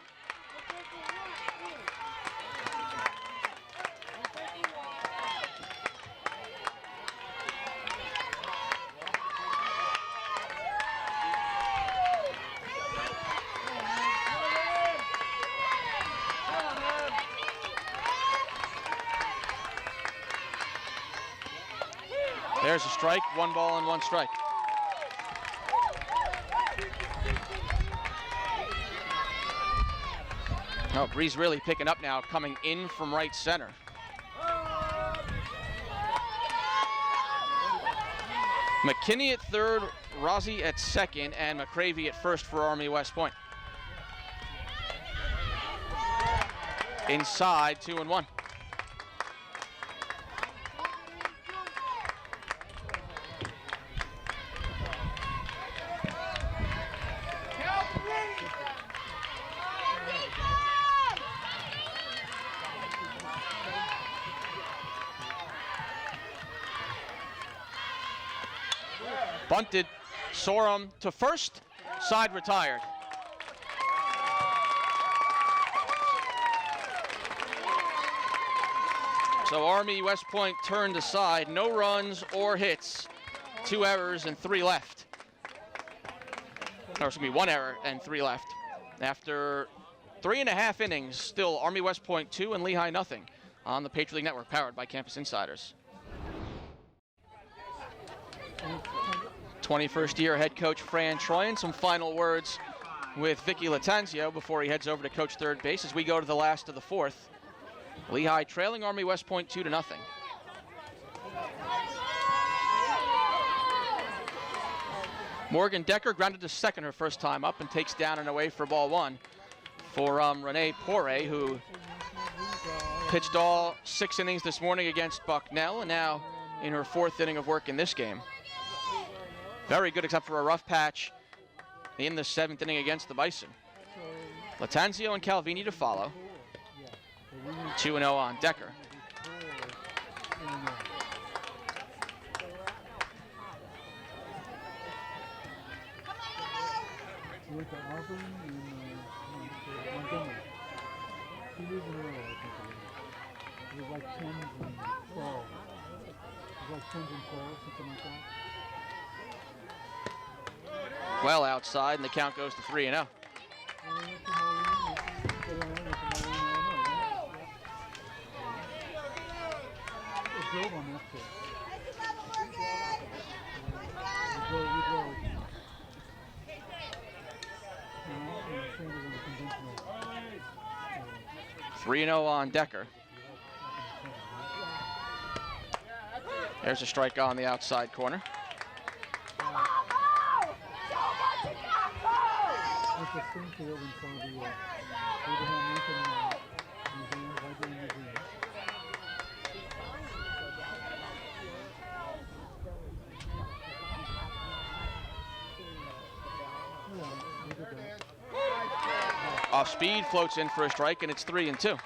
There's a strike, 1 ball and 1 strike. Oh, Breeze really picking up now, coming in from right center. McKinney at third, Rozzi at second, and McCravey at first for Army West Point. Inside, 2-1. Bunted, Sorum to first, side retired. So Army West Point turned aside, no runs or hits, 2 errors and 3 left. Or excuse me, 1 error and 3 left. After 3.5 innings, still Army West Point 2 and Lehigh nothing on the Patriot League Network, powered by Campus Insiders. 21st year head coach Fran Troyan. Some final words with Vicky Latanzio before he heads over to coach third base as we go to the last of the 4th. Lehigh trailing Army West Point 2-0. Morgan Decker grounded to second her first time up and takes down and away for ball 1 for Renee Poire, who pitched all 6 innings this morning against Bucknell and now in her 4th inning of work in this game. Very good except for a rough patch in the 7th inning against the Bison. Latanzio and Calvini to follow. 2-0 on Decker. Well outside, and the count goes to 3-0. 3-0 on Decker. There's a strike on the outside corner. Off speed, floats in for a strike, and it's 3-2.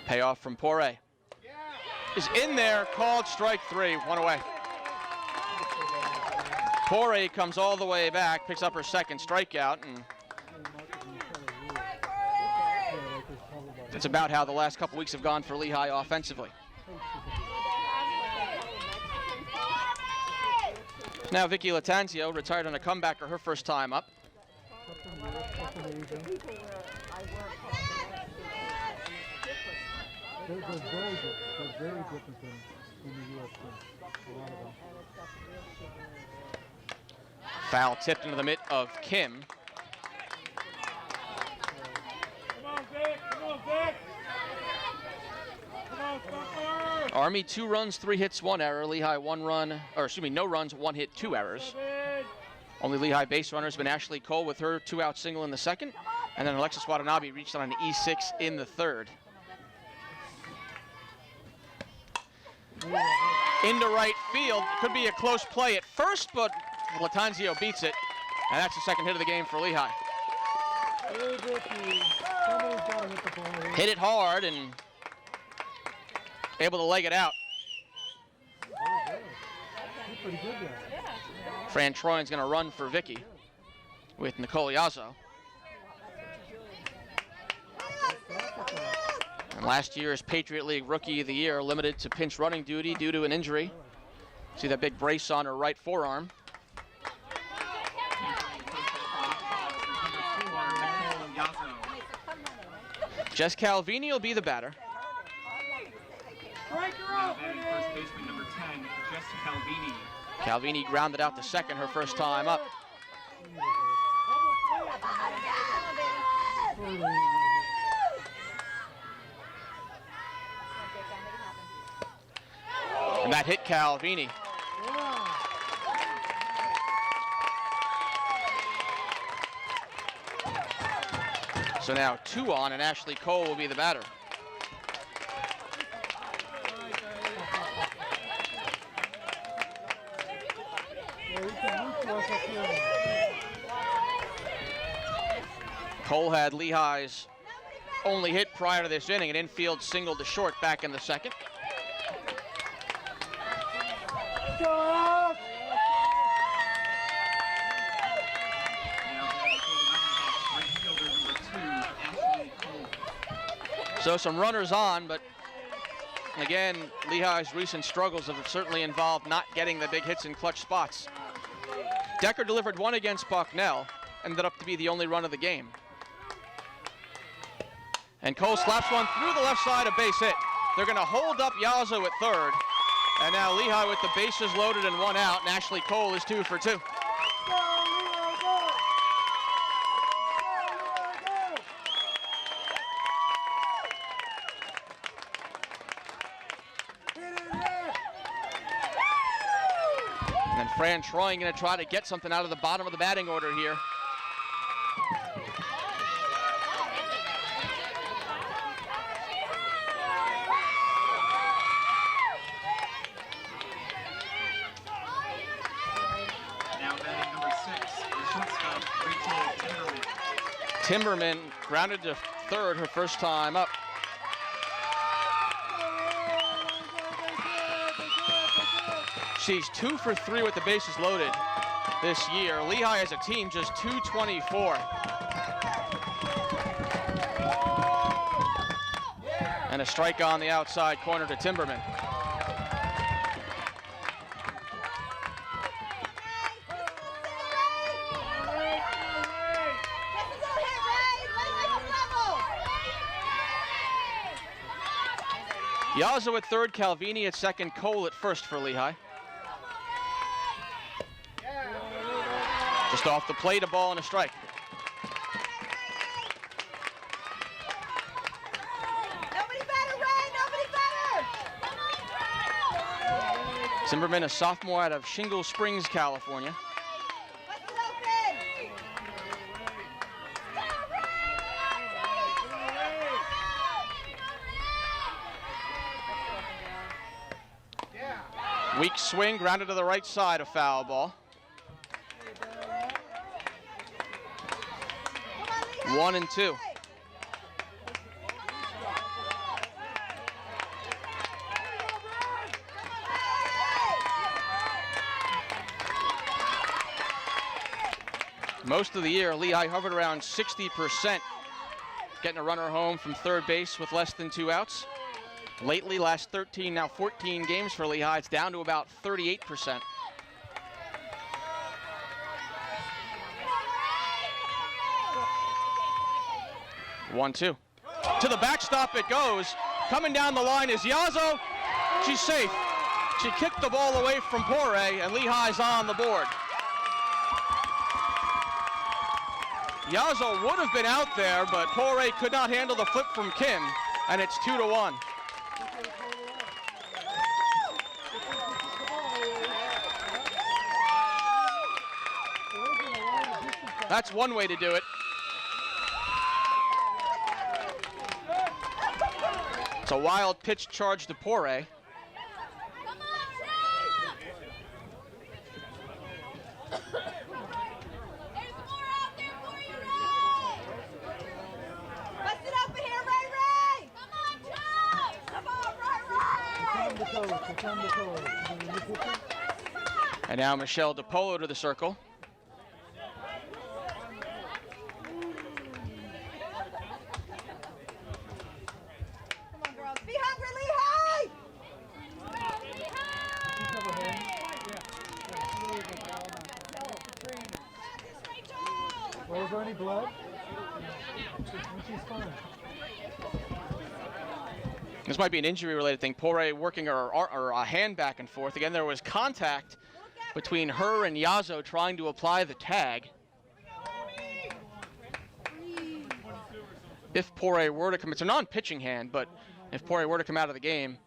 Payoff from Poirier. Is in there, called strike 3, 1 away. Poirier comes all the way back, picks up her second strikeout, and that's about how the last couple weeks have gone for Lehigh offensively. Now Vicky Latanzio, retired on a comebacker her first time up. They're very different than the U.S. team. A lot of them. Foul tipped into the mitt of Kim. Come on, Vic! Come on, Vic! Come on, Stopper! Army 2 runs, 3 hits, 1 error. Lehigh 1 run, or excuse me, no runs, 1 hit, 2 errors. Only Lehigh base runner has been Ashley Cole with her 2-out single in the second, and then Alexis Watanabe reached on an E6 in the third. Into right field. It could be a close play at first, but Latanzio beats it, and that's the second hit of the game for Lehigh. Hit it hard and able to leg it out. Fran Troyan's going to run for Vicky with Nicole Yazzo. And last year's Patriot League Rookie of the Year, limited to pinch running duty due to an injury. See that big brace on her right forearm. Jess Calvini will be the batter. Now batting first baseman number 10, Jess Calvini. Calvini grounded out the second her first time up. And that hit Calvini. So now 2 on, and Ashley Cole will be the batter. Cole had Lehigh's only hit prior to this inning, an infield single to short back in the second. So some runners on, but again, Lehigh's recent struggles have certainly involved not getting the big hits in clutch spots. Decker delivered 1 against Bucknell, ended up to be the only run of the game. And Cole slaps one through the left side, a base hit. They're going to hold up Yazzo at third. And now Lehigh with the bases loaded and 1 out, and Ashley Cole is 2 for 2. And Fran Troyan going to try to get something out of the bottom of the batting order here. Timberman grounded to third her first time up. She's 2 for 3 with the bases loaded this year. Lehigh as a team just 224. And a strike on the outside corner to Timberman. Yazzo at third, Calvini at second, Cole at first for Lehigh. Just off the plate, a ball and a strike. Nobody better, Ray! Nobody better! Timberman, a sophomore out of Shingle Springs, California. Bust it open! Weak swing, grounded to the right side, a foul ball. 1-2. Most of the year, Lehigh hovered around 60%, getting a runner home from third base with less than 2 outs. Lately, last 13, now 14 games for Lehigh, it's down to about 38%. One, two. To the backstop it goes. Coming down the line is Yazzo. She's safe. She kicked the ball away from Poirier, and Lehigh's on the board. Yazzo would have been out there, but Poirier could not handle the flip from Kim, and it's 2-1. That's one way to do it. It's a wild pitch charge to Poirier. Bust it open here, Ray Ray! Come on, Joe! Come on, Ray Ray! And now Michelle DiPolo to the circle. Was there any blood? She's fine. This might be an injury-related thing. Poirier working her hand back and forth. Again, there was contact between her and Yazzo trying to apply the tag. If Poirier were to come, it's a non-pitching hand, but if Poirier were to come out of the game,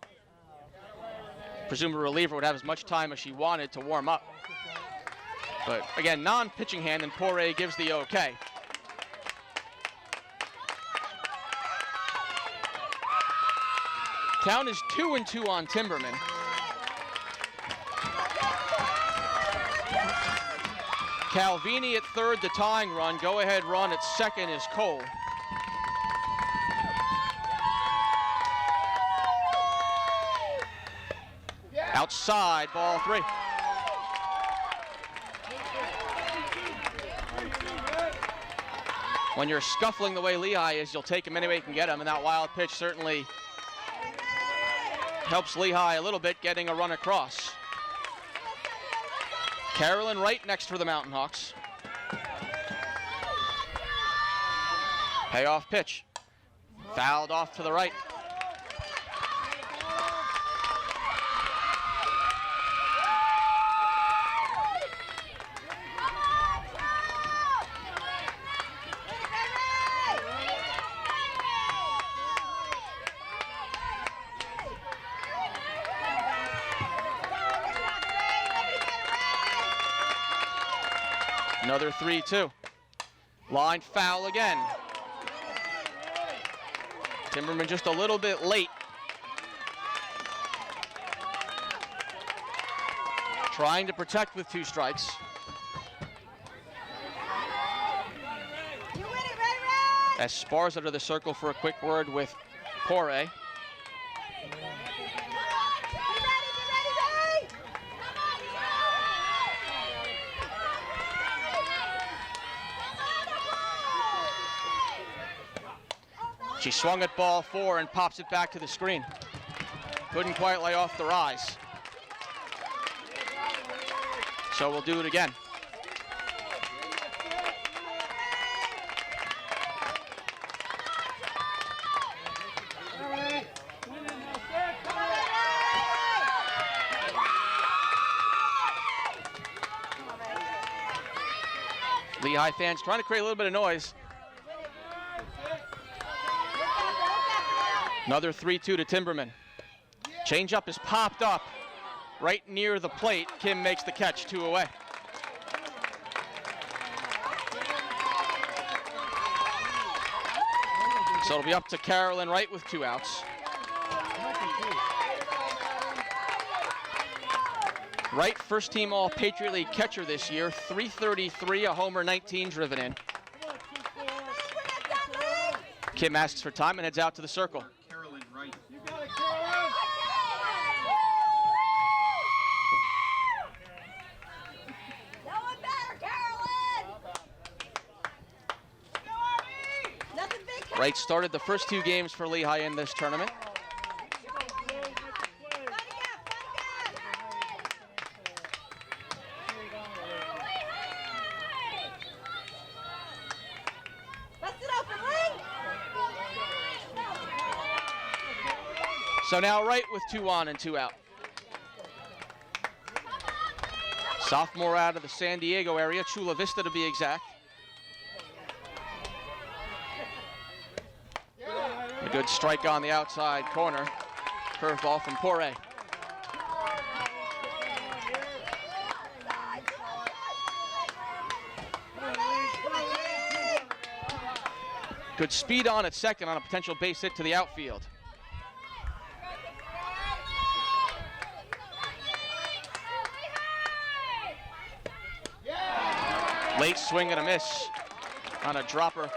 presumably a reliever would have as much time as she wanted to warm up. But again, non-pitching hand, and Poirier gives the okay. Count is 2-2 on Timberman. Calvini at third, the tying run. Go-ahead run at second is Cole. Outside, ball 3. When you're scuffling the way Lehigh is, you'll take him any way you can get him, and that wild pitch certainly helps Lehigh a little bit getting a run across. Carolyn Wright next for the Mountain Hawks. Payoff pitch. Fouled off to the right. Another 3-2. Line foul again. Timberman just a little bit late. Trying to protect with 2 strikes. You win it, Ray Ray! Esparza to the circle for a quick word with Poirier. She swung at ball 4 and pops it back to the screen. Couldn't quite lay off the rise. So we'll do it again. Lehigh fans trying to create a little bit of noise. Another 3-2 to Timberman. Changeup is popped up right near the plate. Kim makes the catch, 2 away. So it'll be up to Carolyn Wright with 2 outs. Wright, first team all Patriot League catcher this year, 333, a homer, 19 driven in. Kim asks for time and heads out to the circle. Carolyn Wright. Wright started the first 2 games for Lehigh in this tournament. So now Wright with 2 on and 2 out. Sophomore out of the San Diego area, Chula Vista to be exact. A good strike on the outside corner. Curveball from Poirier. Good speed on at second on a potential base hit to the outfield. Late swing and a miss on a dropper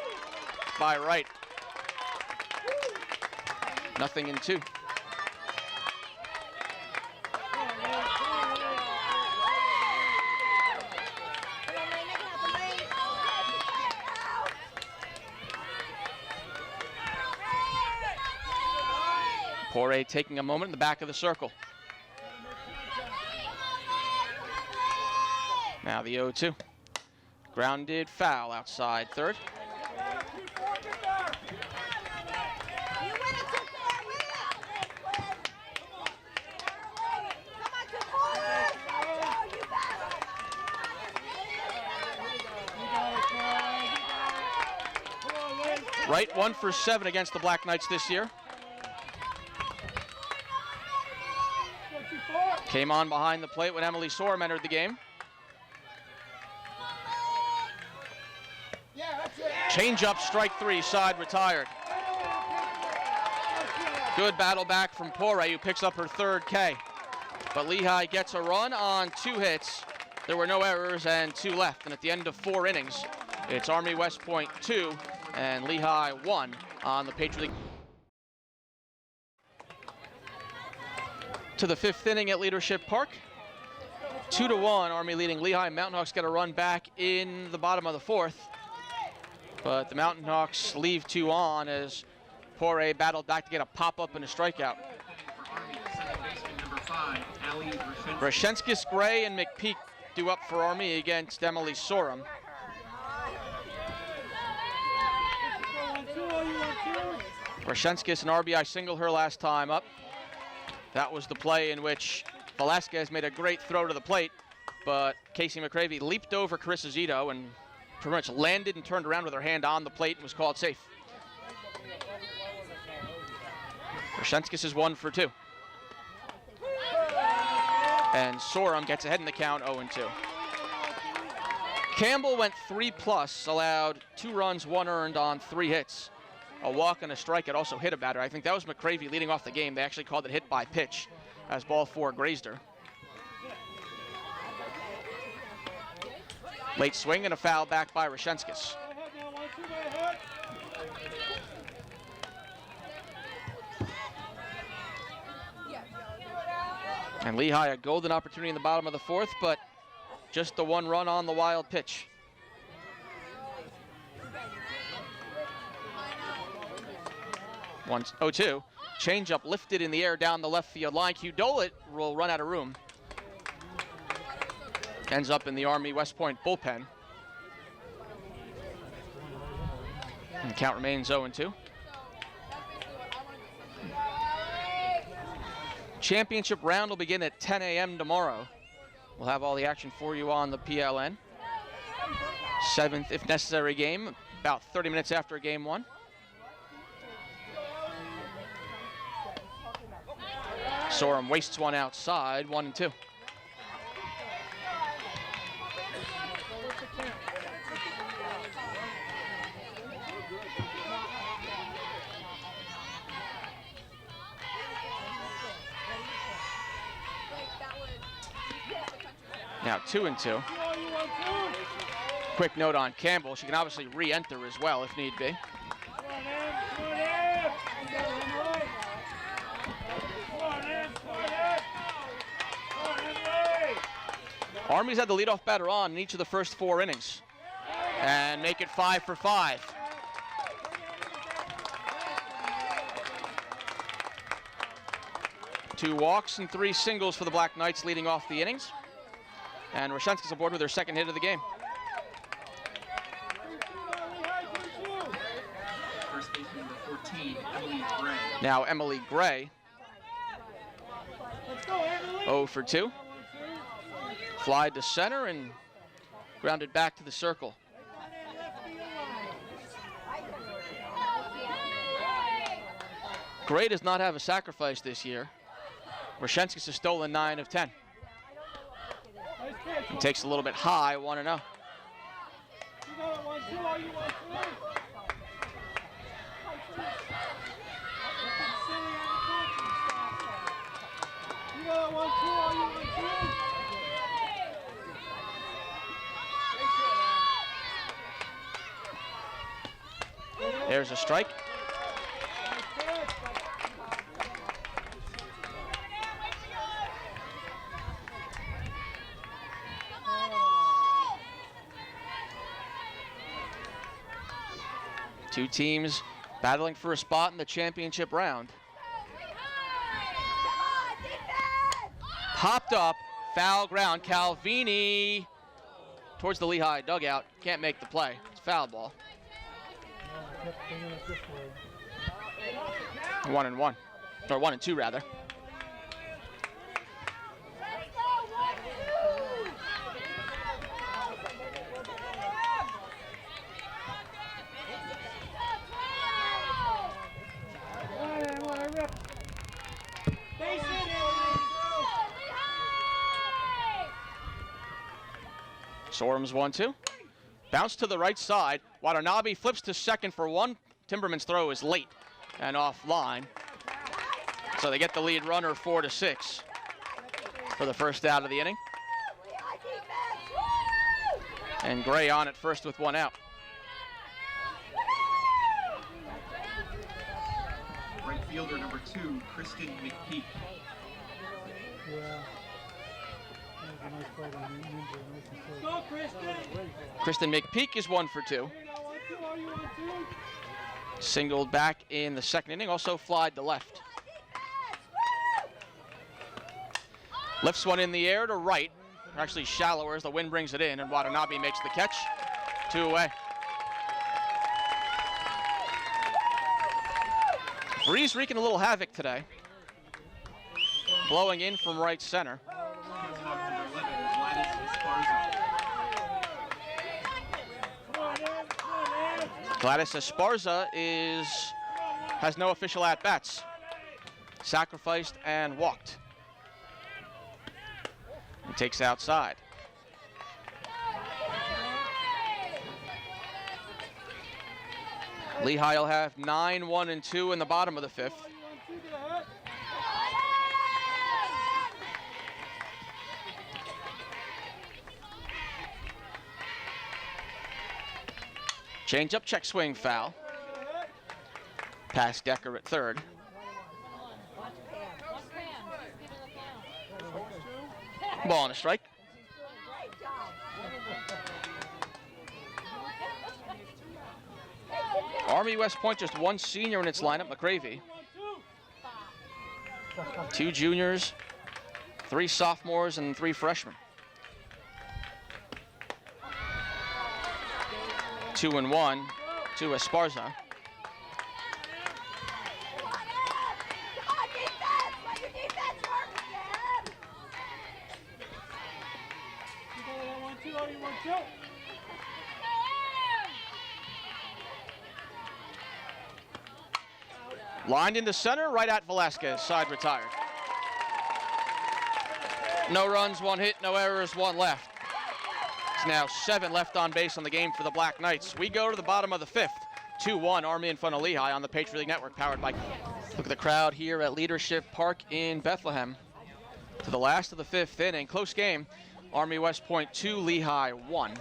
by Wright. 0-2. Poirier taking a moment in the back of the circle. Now the 0-2. Grounded foul outside third. Wright 1 for 7 against the Black Knights this year. Came on behind the plate when Emily Sorum entered the game. Change-up, strike 3, side retired. Good battle back from Poirier, who picks up her 3rd K. But Lehigh gets a run on 2 hits. There were no errors and 2 left. And at the end of 4 innings, it's Army West Point 2 and Lehigh 1 on the Patriot League. To the 5th inning at Leadership Park. 2-1, Army leading Lehigh. Mountain Hawks get a run back in the bottom of the 4th. But the Mountain Hawks leave 2 on as Poirier battled back to get a pop-up and a strikeout. Brashenskis, Gray, and McPeak do up for Army against Emily Sorum. Brashenskis an RBI single her last time up. That was the play in which Velasquez made a great throw to the plate, but Kasey McCravey leaped over Chris Zito and pretty much landed and turned around with her hand on the plate and was called safe. Brashenskis is 1 for 2. And Sorum gets ahead in the count, 0-2. Campbell went 3+, allowed 2 runs, 1 earned on 3 hits. A walk and a strikeout, also hit a batter. I think that was McCravey leading off the game. They actually called it hit by pitch as ball 4 grazed her. Late swing and a foul back by Brashenskis. And Lehigh a golden opportunity in the bottom of the 4th, but just the 1 run on the wild pitch. One 0-2. Changeup lifted in the air down the left field line. Qdolit will run out of room. Ends up in the Army West Point bullpen. And the count remains 0-2. Championship round will begin at 10 a.m. tomorrow. We'll have all the action for you on the PLN. 7th, if necessary, game, about 30 minutes after game 1. Sorum wastes one outside, 1-2. Now 2-2. Quick note on Campbell, she can obviously re-enter as well if need be. Army's had the leadoff batter on in each of the first 4 innings and make it 5 for 5. Two walks and 3 singles for the Black Knights leading off the innings. And Roshenska's aboard with her second hit of the game. First baseman number 14, Emily Gray. Now Emily Gray. 0 for 2. Fly to center and grounded back to the circle. Gray does not have a sacrifice this year. Roshenska's has stolen 9 of 10. He takes a little bit high, 1-0. There's a strike. Two teams battling for a spot in the championship round. Popped up, foul ground. Calvini towards the Lehigh dugout. Can't make the play. It's foul ball. 1-1, or 1-2 rather. Sorum's 1-2. Bounce to the right side. Watanabe flips to second for 1. Timberman's throw is late and offline. So they get the lead runner 4-6 for the first out of the inning. And Gray on at first with 1 out. Right fielder number 2, Kristen McPeak. Kristen McPeak is 1 for 2. Singled back in the second inning, also flied to left. Lifts one in the air to right, actually shallower as the wind brings it in, and Watanabe makes the catch. 2 away. Breeze wreaking a little havoc today. Blowing in from right center. Gladys Esparza has no official at-bats. Sacrificed and walked. He takes outside. Lehigh will have 9, 1, and 2 in the bottom of the 5th. Change up, check swing, foul. Pass Decker at third. Ball and a strike. Army West Point just 1 senior in its lineup, McCravey. 2 juniors, 3 sophomores, and 3 freshmen. 2-1 to Esparza. Lined into center, right at Velasquez, side retired. No runs, 1 hit, no errors, 1 left. It's now 7 left on base on the game for the Black Knights. We go to the bottom of the 5th. 2-1 Army in front of Lehigh on the Patriot League Network, powered by. Look at the crowd here at Leadership Park in Bethlehem. To the last of the 5th inning, close game. Army West Point 2, Lehigh 1.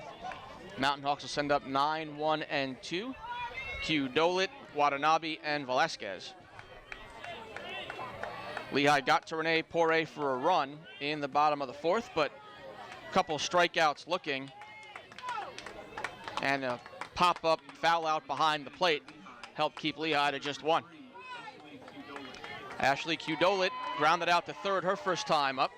Mountain Hawks will send up 9, 1, and 2. Q Dolit, Watanabe, and Velasquez. Lehigh got to Rene Poirier for a run in the bottom of the 4th, but a couple strikeouts looking. And a pop-up foul out behind the plate helped keep Lehigh to just 1. Ashley Q Dolit grounded out to third her first time up.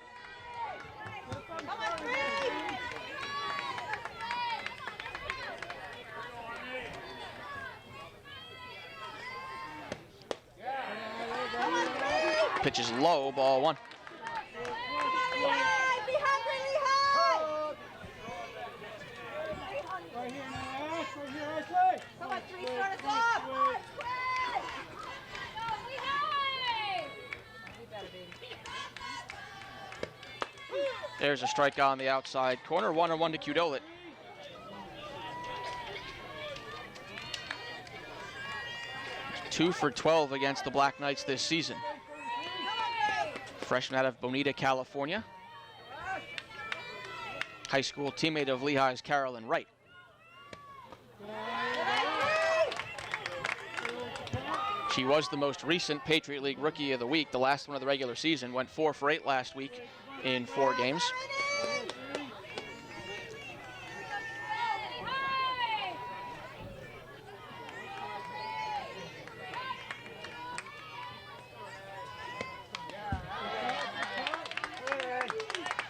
Pitch is low, ball 1. Come on, 3, start us off! There's a strikeout on the outside corner, 1-1 to Q Dolit. Two for 12 against the Black Knights this season. Freshman out of Bonita, California. High school teammate of Lehigh's Carolyn Wright. She was the most recent Patriot League Rookie of the Week, the last one of the regular season. Went 4 for 8 last week in 4 games.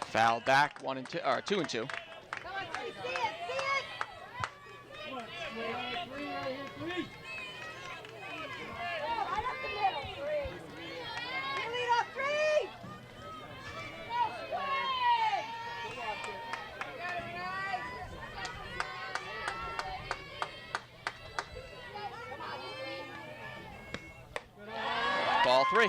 Foul back, 1 and 2, or 2 and 2. Ball 3.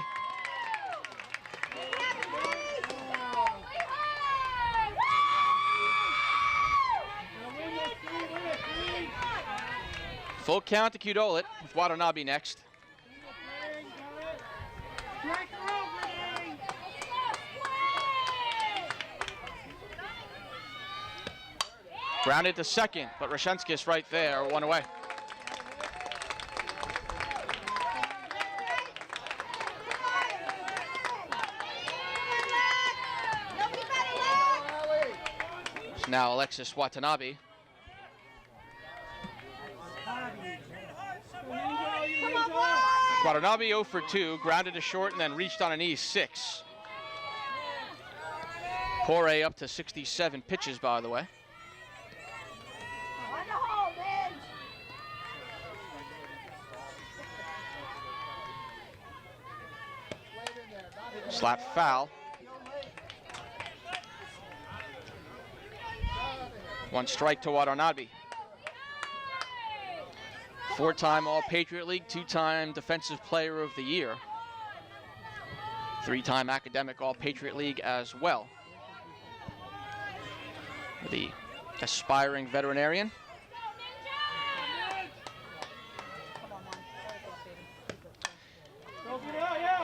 Full count to Q Dolit with Watanabe next. Grounded to second, but Rashenskis right there, 1 away. It's now Alexis Watanabe. Watanabe 0 for 2, grounded to short and then reached on an E6. Poirier up to 67 pitches, by the way. Slap foul. 1 strike to Watanabe. 4-time All-Patriot League, 2-time Defensive Player of the Year. 3-time Academic All-Patriot League as well. The aspiring veterinarian.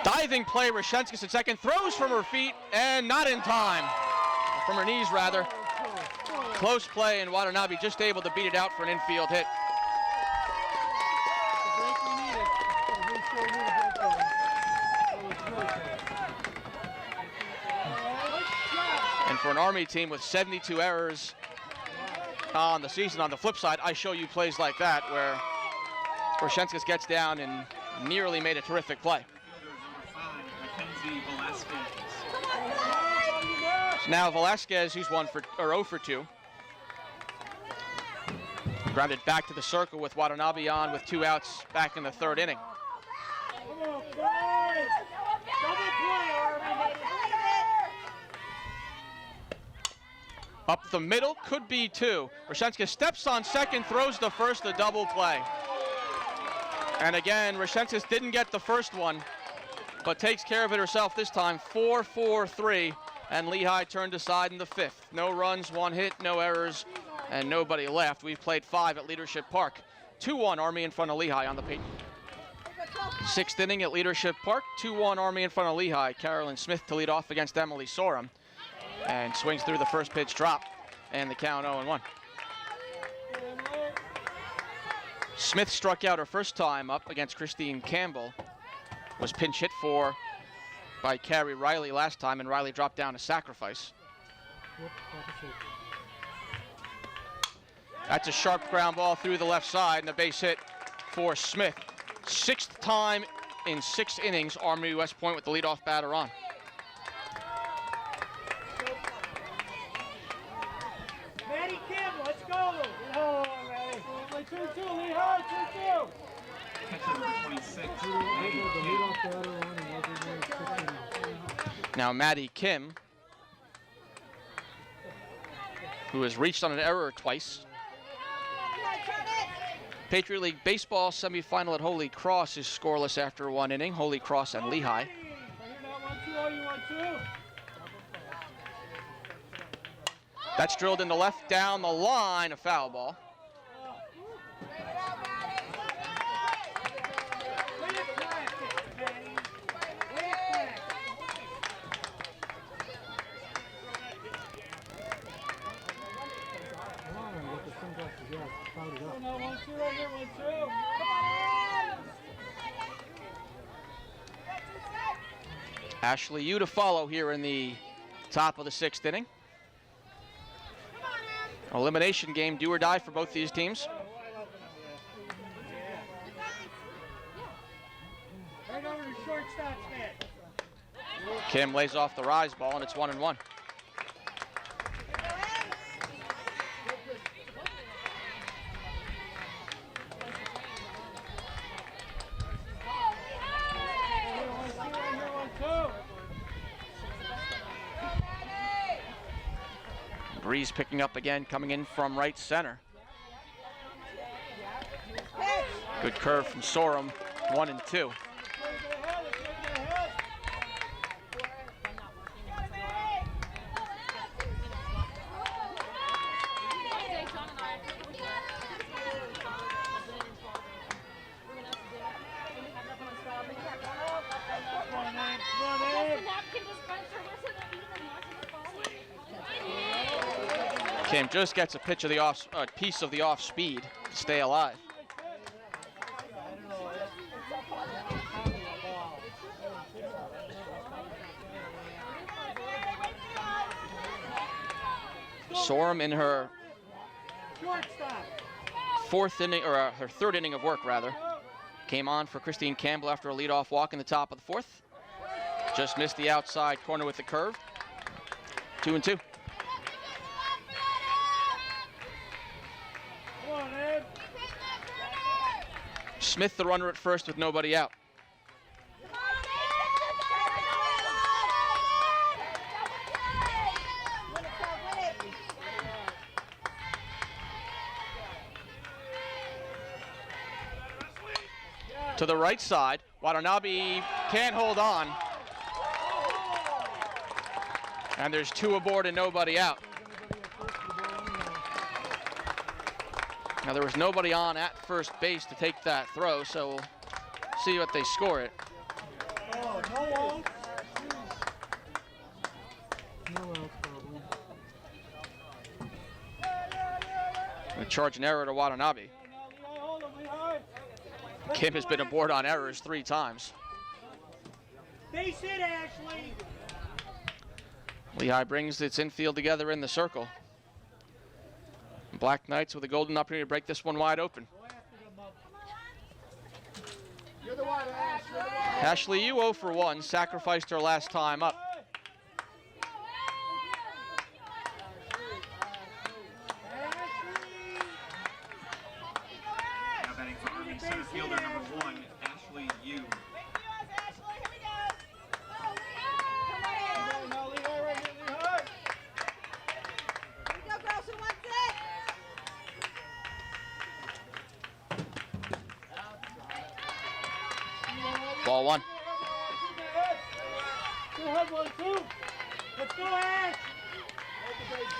Diving play, Rashenskis at second, throws from her feet and not in time. From her knees, rather. Close play, and Watanabe just able to beat it out for an infield hit. And for an Army team with 72 errors on the season, on the flip side, I show you plays like that where Rashenskis gets down and nearly made a terrific play. So now Velasquez, who's 0 for 2. Grounded back to the circle with Watanabe on with 2 outs back in the 3rd inning. Up the middle, could be 2. Rashenskis steps on second, throws to first, the double play. And again, Reshensis didn't get the first one, but takes care of it herself this time. 4-4-3, and Lehigh turned aside in the 5th. No runs, 1 hit, no errors, and nobody left. We've played 5 at Leadership Park. 2-1 Army in front of Lehigh on the Patriot. 6th inning at Leadership Park. 2-1 Army in front of Lehigh. Carolyn Smith to lead off against Emily Sorum, and swings through the first pitch drop, and the count 0-1. Smith struck out her first time up against Christine Campbell. Was pinch hit for by Carrie Riley last time, and Riley dropped down to sacrifice. That's a sharp ground ball through the left side, and a base hit for Smith. 6th time in 6 innings, Army West Point with the leadoff batter on. Maddie Campbell, let's go. Oh, Maddie. 2-2, Lehigh, 2-2. Catcher number 26, Now Maddie Kim, who has reached on an error twice. Patriot League Baseball semifinal at Holy Cross is scoreless after 1 inning. Holy Cross and Lehigh. That's drilled in the left down the line, a foul ball. Ashley Yu to follow here in the top of the 6th inning. Elimination game, do or die for both these teams. Kim lays off the rise ball, and it's 1-1. Breeze picking up again, coming in from right center. Good curve from Sorum, 1-2. Kim just gets a pitch of the piece of the off speed to stay alive. Sorum in her 4th inning, or her 3rd inning of work rather, came on for Christine Campbell after a leadoff walk in the top of the 4th. Just missed the outside corner with the curve. 2-2. Smith the runner at first with nobody out. To the right side, Watanabe can't hold on. And there's 2 aboard and nobody out. Now there was nobody on at first base to take that throw, so we'll see what they score it. They charge an error to Watanabe. Kim has been aboard on errors 3 times. Base hit, Ashley. Lehigh brings its infield together in the circle. Black Knights with a golden opportunity to break this one wide open. Ashley Yu 0 for 1, sacrificed her last time up. now batting for Army center fielder number 1, Ashley Yu. good, 1-2. Let's go, Ash.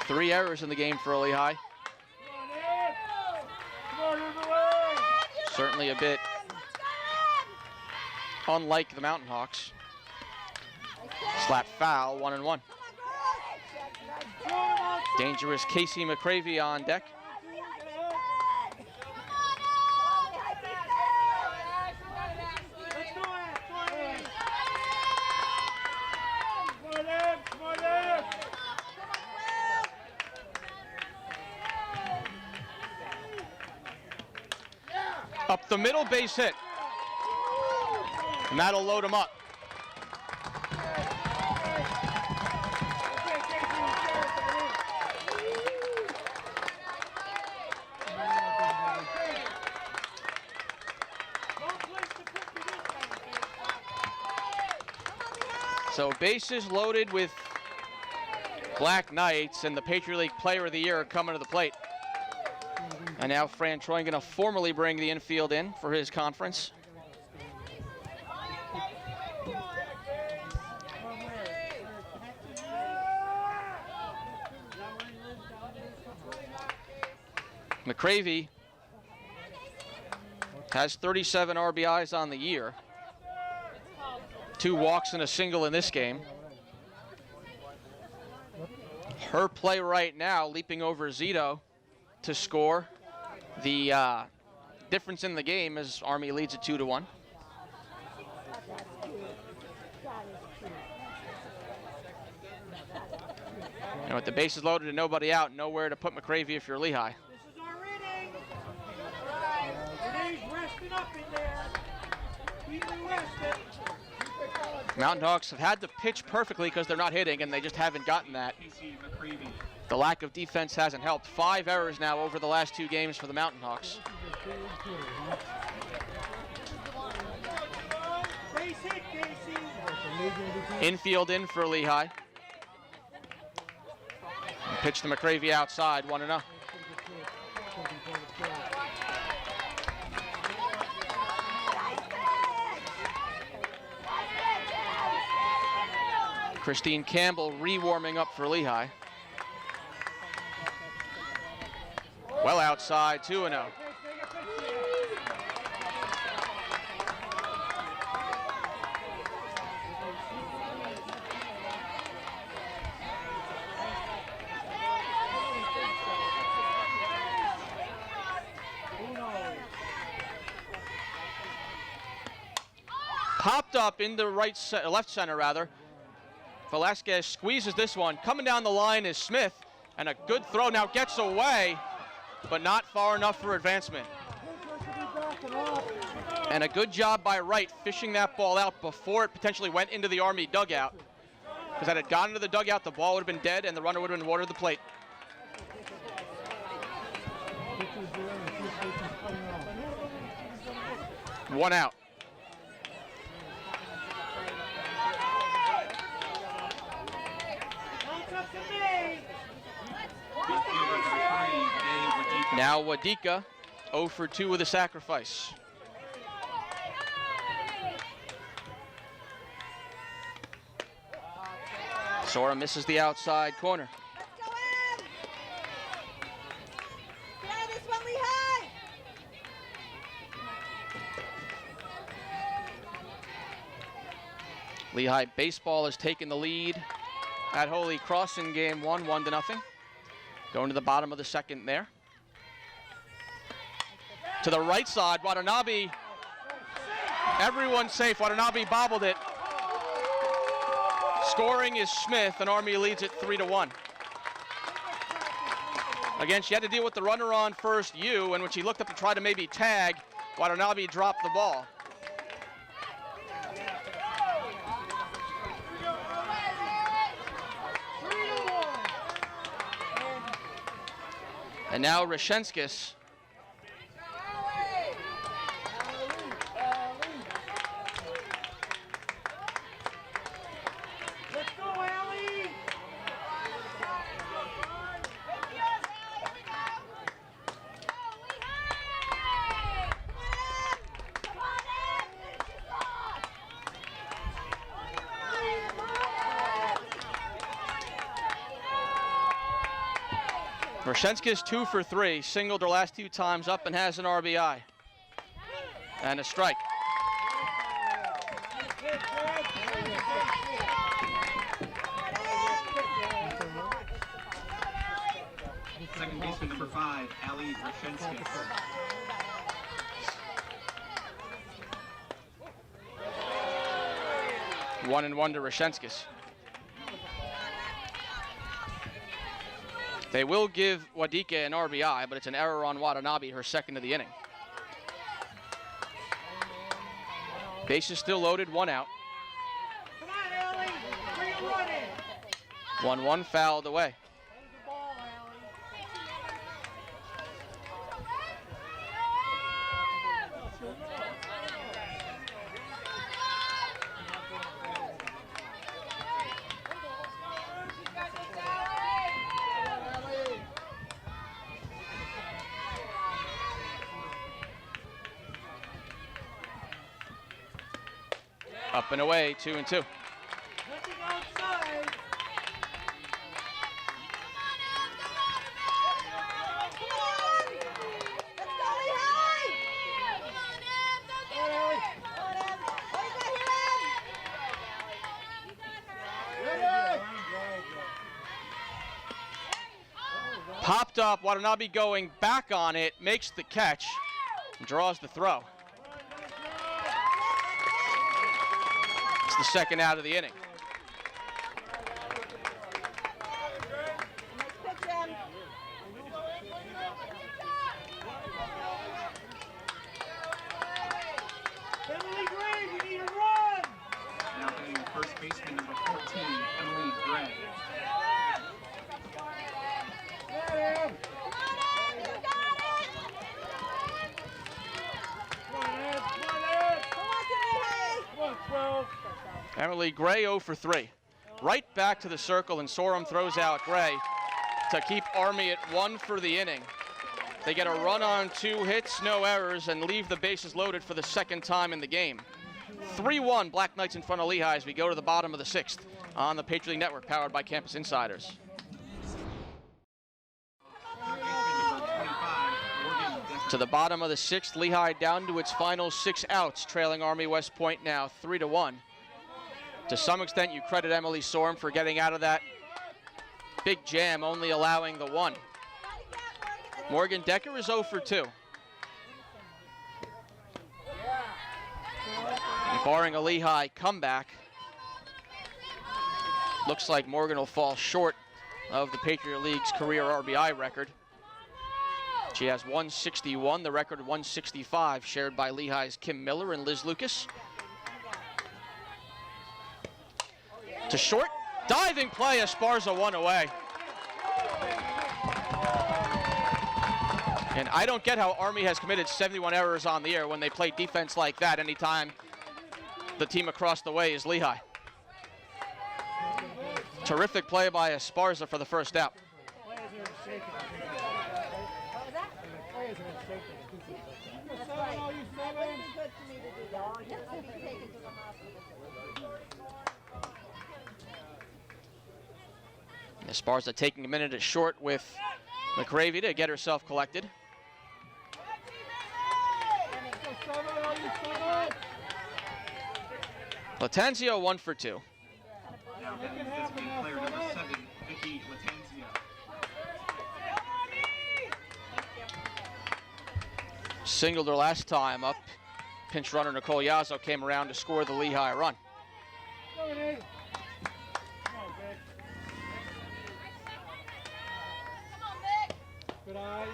3 errors in the game for Lehigh. Come on, Ed. Come on, move away. Certainly a bit unlike the Mountain Hawks. Slap foul, 1-1. Dangerous Kasey McCravey on deck. Let's go, Ash. Come on, Ash. Come on, Ed. Come on, Ed. Up the middle, base hit. And that'll load him up. So bases loaded with Black Knights, and the Patriot League Player of the Year coming to the plate. And now Fran Troy going to formally bring the infield in for his conference. McCravey has 37 RBIs on the year. 2 walks and a single in this game. Her play right now, leaping over Zito to score. The difference in the game is Army leads it 2-1. And with the bases loaded and nobody out, nowhere to put McCravey if you're Lehigh. This is our inning. Renee's resting up in there. Keep him rested. Mountain Hawks have had to pitch perfectly because they're not hitting, and they just haven't gotten that. Kasey McCravey. The lack of defense hasn't helped. 5 errors now over the last 2 games for the Mountain Hawks. Base hit, Kasey. Infield in for Lehigh. Pitch to McCravey outside, 1-0. Christine Campbell re-warming up for Lehigh. Well outside, 2-0. Popped up into left center rather. Velasquez squeezes this one. Coming down the line is Smith, and a good throw now gets away, but not far enough for advancement. And a good job by Wright fishing that ball out before it potentially went into the Army dugout. Because had it gone into the dugout, the ball would have been dead and the runner would have been watered the plate. One out. Now Wadika, 0 for 2 with a sacrifice. Sora misses the outside corner. Let's go in. Get out of this one, Lehigh. Lehigh baseball has taken the lead at Holy Cross in game 1, 1-0. Going to the bottom of the second there. To the right side, Watanabe. Everyone's safe. Watanabe bobbled it. Scoring is Smith, and Army leads it 3-1. Again, she had to deal with the runner on first, and when she looked up to try to maybe tag, Watanabe dropped the ball. And now Reshenskis. Let's go, Allie. Roshenska's 2 for 3, singled her last 2 times up and has an RBI. And a strike. Second baseman number 5, Ali Roshenska. One and one to Roshenskis. They will give Wadike an RBI, but it's an error on Watanabe, her second of the inning. Base is still loaded, 1 out. Come on, Ellie. Where you running? 1-1 fouled away. Hold the ball, Ellie. Up and away, 2-2. Nothing outside. Popped up, Watanabe going back on it, makes the catch, and draws the throw. It's the second out of the inning. Emily Gray, we need a run. Now hitting first baseman number 14, Emily Gray. Emily Gray 0 for 3. Right back to the circle, and Sorum throws out Gray to keep Army at 1 for the inning. They get a run on 2 hits, no errors, and leave the bases loaded for the second time in the game. 3-1 Black Knights in front of Lehigh as we go to the bottom of the 6th on the Patriot League Network, powered by Campus Insiders. To the bottom of the 6th, Lehigh down to its final 6 outs, trailing Army West Point now 3-1. To some extent, you credit Emily Sorum for getting out of that big jam, only allowing the 1. Morgan Decker is 0 for 2. And barring a Lehigh comeback, looks like Morgan will fall short of the Patriot League's career RBI record. She has 161, the record 165, shared by Lehigh's Kim Miller and Liz Lucas. To short, diving play, Esparza 1 away. And I don't get how Army has committed 71 errors on the year when they play defense like that anytime the team across the way is Lehigh. Terrific play by Esparza for the first out. Esparza taking a minute at short with McCravey to get herself collected. Latanzio 1 for 2. Now hitting designated player number 7, Vicky Latanzio. Singled her last time up. Pinch runner Nicole Yazzo came around to score the Lehigh run.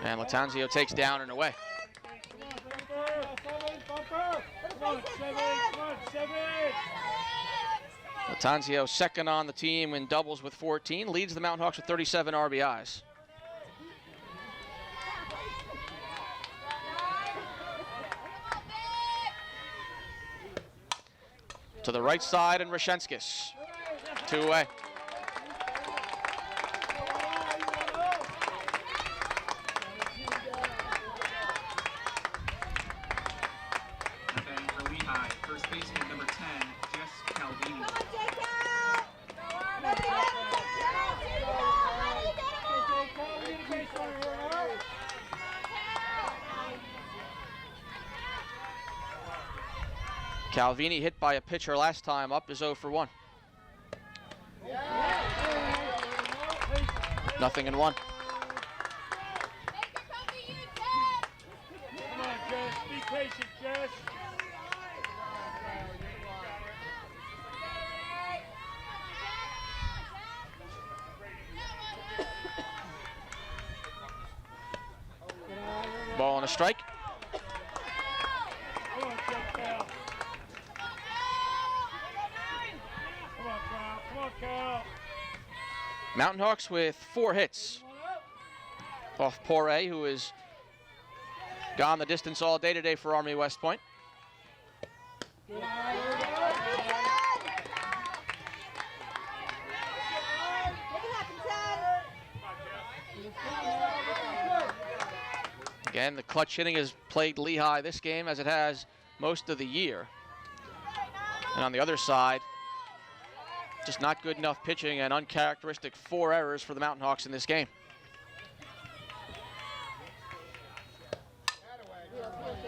And Latanzio takes down and away. Latanzio second on the team in doubles with 14, leads the Mountain Hawks with 37 RBIs. To the right side, and Roshenskis, 2 away. Batting for Lehigh, first baseman number 10, Jess Calvini. Calvini, hit by a pitcher last time up, is 0 for 1. Nothing in 1. Come on, Jess. Be patient, Jess. Ball and a strike. Come on, Cal. Come on, Cal. Come on, Cal. Mountain Hawks with 4 hits off Poirier, who has gone the distance all day today for Army West Point. Again, the clutch hitting has plagued Lehigh this game as it has most of the year. And on the other side, just not good enough pitching and uncharacteristic 4 errors for the Mountain Hawks in this game.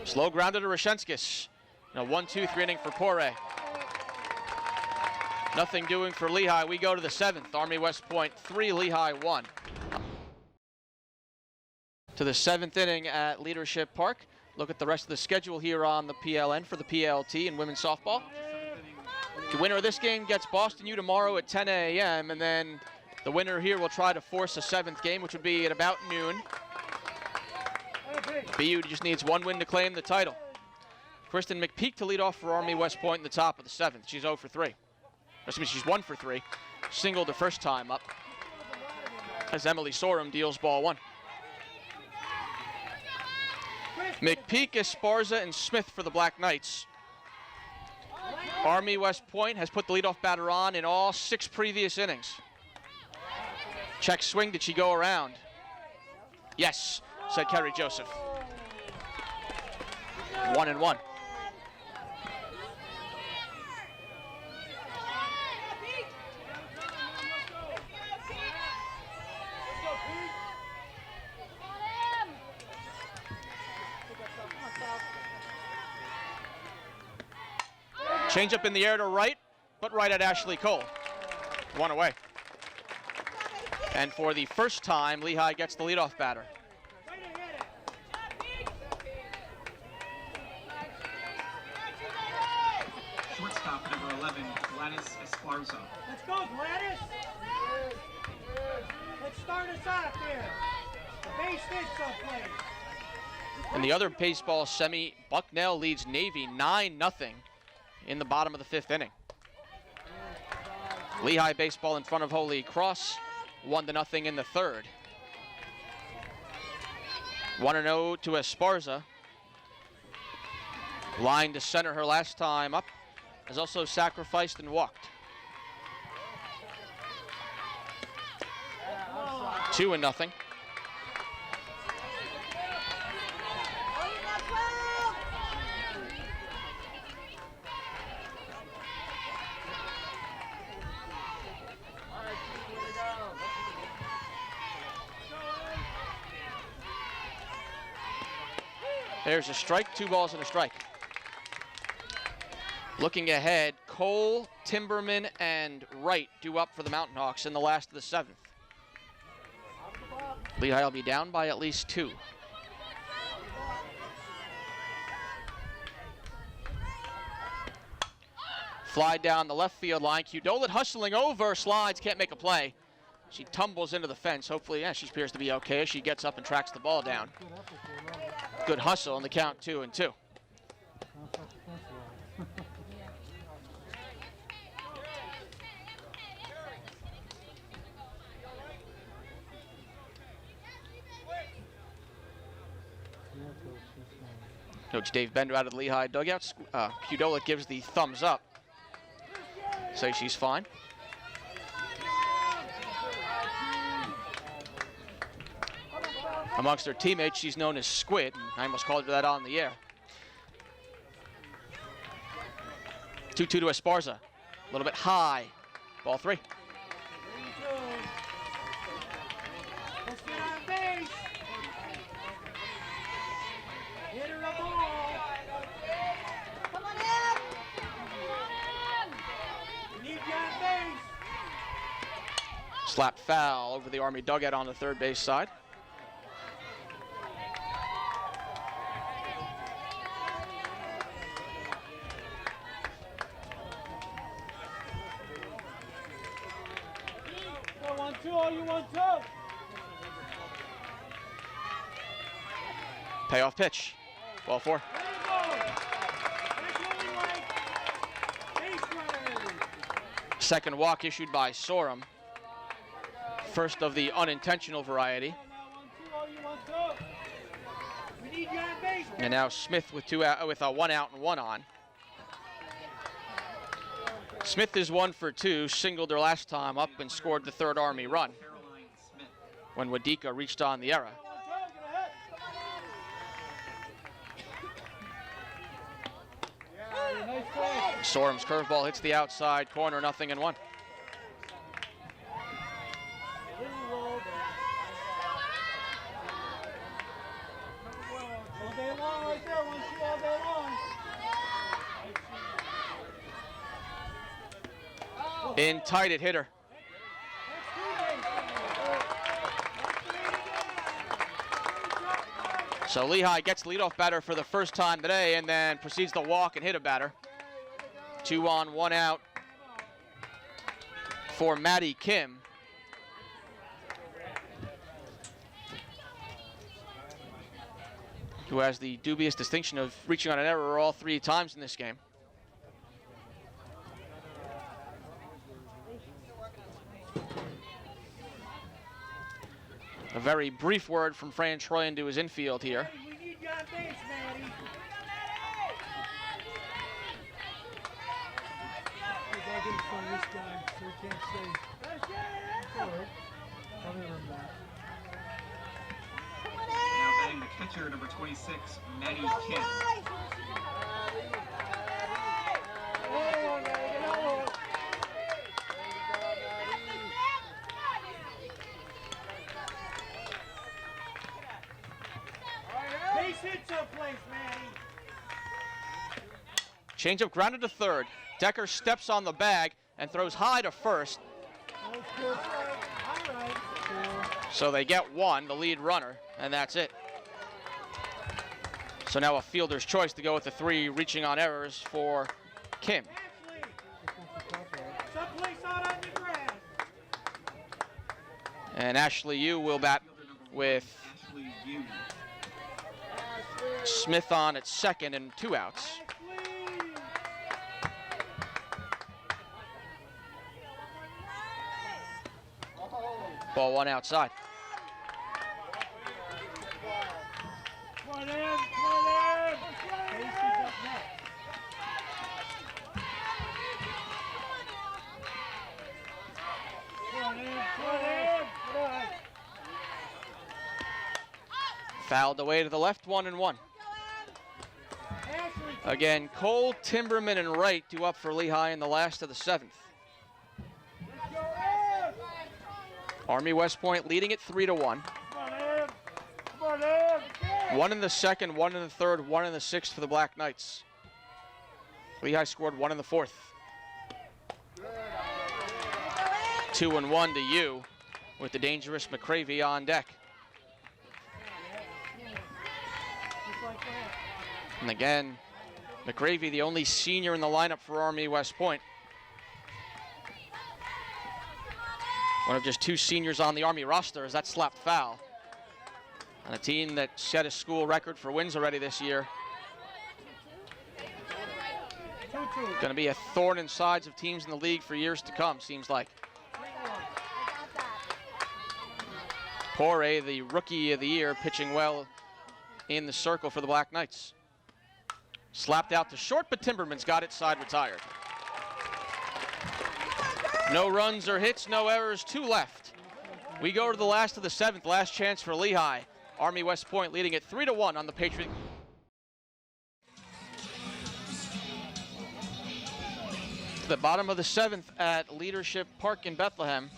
Slow grounder to Roshenskis. A 1-2-3 inning for Poirier. Nothing doing for Lehigh. We go to the 7th. Army West Point 3, Lehigh 1. To the 7th inning at Leadership Park. Look at the rest of the schedule here on the PLN for the PLT and women's softball. The winner of this game gets Boston U tomorrow at 10 a.m. and then the winner here will try to force a 7th game, which would be at about noon. BU just needs 1 win to claim the title. Kristen McPeak to lead off for Army West Point in the top of the 7th. She's 0 for 3. She's 1 for 3. Singled the first time up as Emily Sorum deals ball 1. McPeak, Esparza, and Smith for the Black Knights. Army West Point has put the leadoff batter on in all 6 previous innings. Check swing, did she go around? Yes, said Kerry Joseph. 1-1. Change up in the air to right, but right at Ashley Cole. 1 away. And for the first time, Lehigh gets the leadoff batter. Shortstop number 11, Gladys Esparza. Let's go, Gladys. Let's start us off here. The base hit someplace. In the other baseball semi, Bucknell leads Navy 9-0 in the bottom of the 5th inning. Lehigh baseball in front of Holy Cross, 1-0 in the 3rd. 1-0 to Esparza. Line to center her last time up. Has also sacrificed and walked. 2-0. There's a strike, 2 balls and a strike. Looking ahead, Cole, Timberman, and Wright due up for the Mountain Hawks in the last of the 7th. Lehigh will be down by at least 2. Fly down the left field line. Qdolet hustling over, slides, can't make a play. She tumbles into the fence. Hopefully, yeah, she appears to be okay as she gets up and tracks the ball down. Good hustle on the count, 2-2. Coach Dave Bender out of the Lehigh dugout. Qdolet gives the thumbs up. Say she's fine. Amongst her teammates, she's known as Squid, and I almost called her that on the air. 2-2 to Esparza. A little bit high. Ball 3. Let's get on base. Hit her a ball. Come on in. Slap foul over the Army dugout on the third base side. Payoff pitch. Ball 4. Second walk issued by Sorum. First of the unintentional variety. And now Smith with a 1 out and 1 on. Smith is 1 for 2, singled her last time up and scored the third Army run when Wadika reached on the error. Sorum's curveball hits the outside corner, 0-1. In tight at hitter. So Lehigh gets leadoff batter for the first time today and then proceeds to walk and hit a batter. 2 on, 1 out for Maddie Kim. Who has the dubious distinction of reaching on an error all 3 times in this game. A very brief word from Fran Troyan to his infield here. We need you on base, Maddie. I get it from this guy, so we can't say. It's all right. I'll never remember. Now batting the catcher, number 26, Maddie Kim. Base hit someplace, Maddie. Changeup grounded to third. Decker steps on the bag and throws high to first. So they get 1, the lead runner, and that's it. So now a fielder's choice to go with the 3 reaching on errors for Kim. Ashley, someplace out on the grass. And Ashley Yu will bat with Ashley Yu. Smith on at second and 2 outs. Ball 1 outside. Come on in, come on in. Casey's up next. Come on in, come on in. Come on. Fouled away to the left, 1-1. Ashley, Again, Cole, Timberman, and Wright due up for Lehigh in the last of the 7th. go in. Army West Point leading it 3-1. Come on in. Come on in. 1 in the second, 1 in the third, 1 in the 6th for the Black Knights. Lehigh scored 1 in the 4th. 2-1 to Yu with the dangerous McCravey on deck. And again, McCravey, the only senior in the lineup for Army West Point. One of just 2 seniors on the Army roster as that slapped foul. On a team that set a school record for wins already this year. Going to be a thorn in sides of teams in the league for years to come, seems like. Poirier, the rookie of the year, pitching well in the circle for the Black Knights. Slapped out to short, but Timberman's got it, side retired. No runs or hits, no errors, 2 left. We go to the last of the 7th, last chance for Lehigh. Army West Point leading it 3-1 on the Patriot. To the bottom of the 7th at Leadership Park in Bethlehem.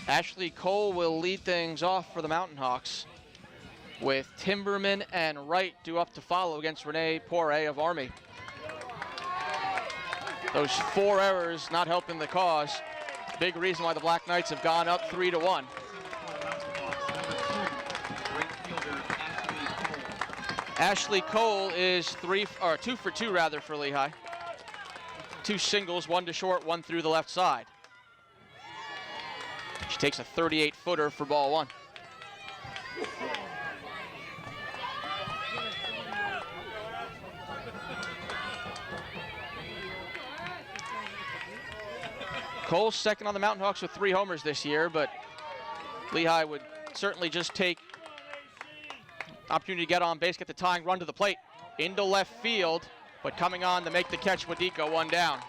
Ashley Cole will lead things off for the Mountain Hawks, with Timberman and Wright due up to follow against Renee Poirier of Army. Those 4 errors not helping the cause. Big reason why the Black Knights have gone up 3-1. Number 2, great fielder Ashley Cole. Ashley Cole is 2 for 2 rather for Lehigh. 2 singles, 1 to short, 1 through the left side. She takes a 38-footer for ball 1. Cole's second on the Mountain Hawks with 3 homers this year, but Lehigh would certainly just take opportunity to get on base, get the tying run to the plate. Into left field, but coming on to make the catch, Wadika, 1 down.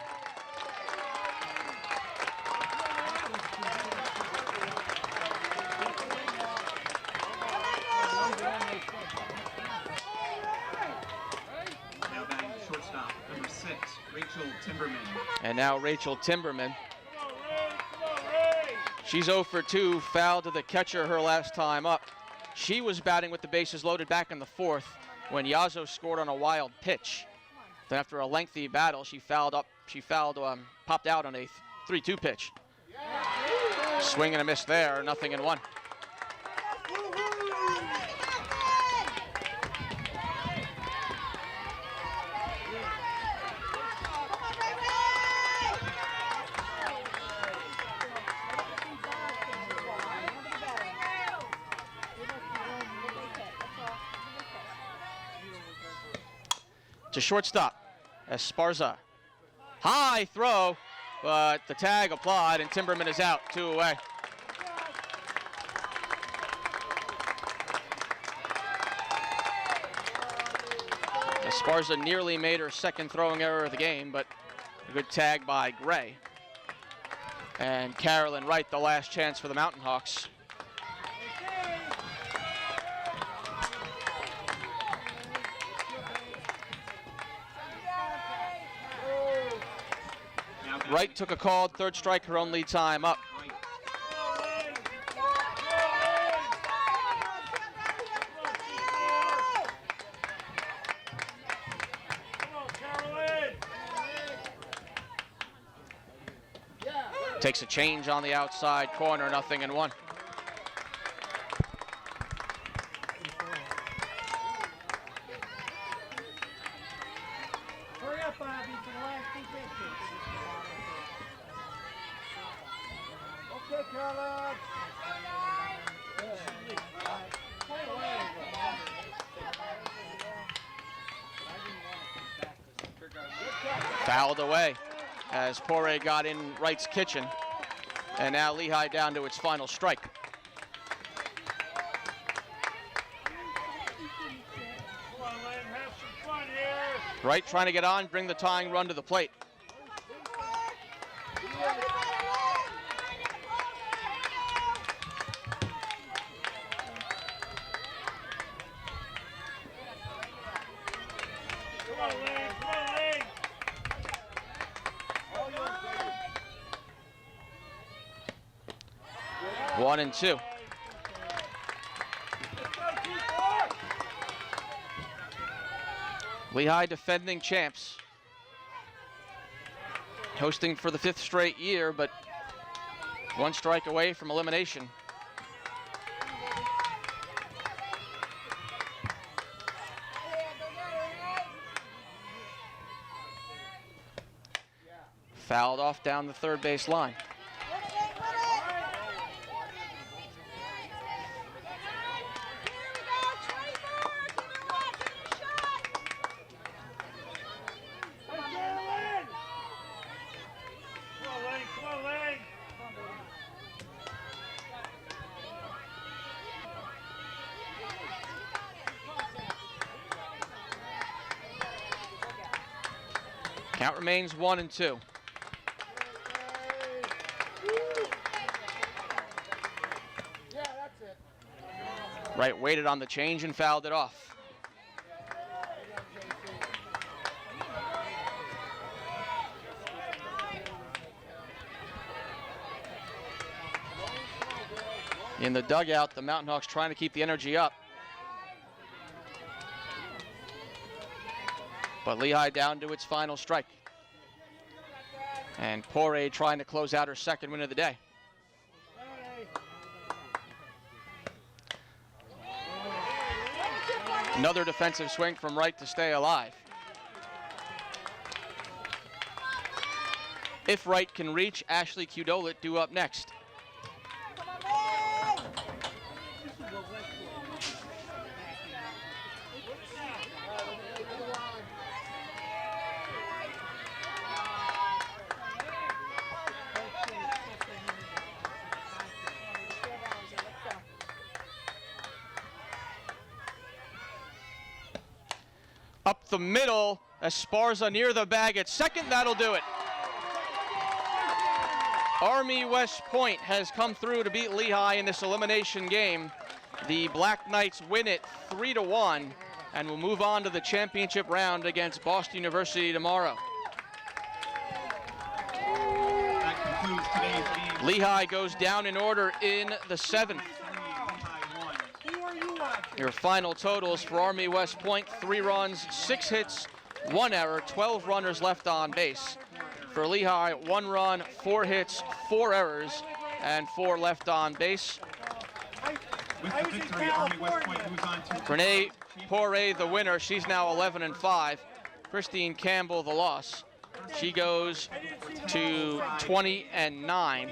Now batting shortstop, number 6, Rachel Timberman. And now Rachel Timberman. She's 0 for 2, foul to the catcher her last time up. She was batting with the bases loaded back in the 4th when Yazzo scored on a wild pitch. Then after a lengthy battle, she popped out on a 3-2 pitch. Swing and a miss there, 0-1. To shortstop, Esparza. High throw, but the tag applied and Timberman is out, 2 away. Esparza nearly made her second throwing error of the game, but a good tag by Gray. And Carolyn Wright, the last chance for the Mountain Hawks. Wright took a called 3rd strike, her only time up. Takes a change on the outside corner, 0-1. Hurry up, Bobby, for the last 2 pitches. Okay, Carla. Fouled away as Poirier got in Wright's kitchen. And now Lehigh down to its final strike. Wright trying to get on, bring the tying run to the plate. One and 2. Lehigh defending champs. Hosting for the 5th straight year, but 1 strike away from elimination. Fouled off down the 3rd base line. Count remains 1 and 2. Wright waited on the change and fouled it off. In the dugout, the Mountain Hawks trying to keep the energy up. But Lehigh down to its final strike. And Poirier trying to close out her second win of the day. Another defensive swing from right to stay alive. If Wright can reach, Ashley Cudolit due up next. Up the middle, Esparza near the bag at second, that'll do it. Army West Point has come through to beat Lehigh in this elimination game. The Black Knights win it 3-1 and will move on to the championship round against Boston University tomorrow. That concludes today's game. Lehigh goes down in order in the 7th. Your final totals for Army West Point: 3 runs, 6 hits, 1 error, 12 runners left on base. For Lehigh, 1 run, 4 hits, 4 errors, and 4 left on base. With the victory, Army West Point moves on to Renee Poirier, the winner. She's now 11-5. Christine Campbell, the loss. She goes to 20-9.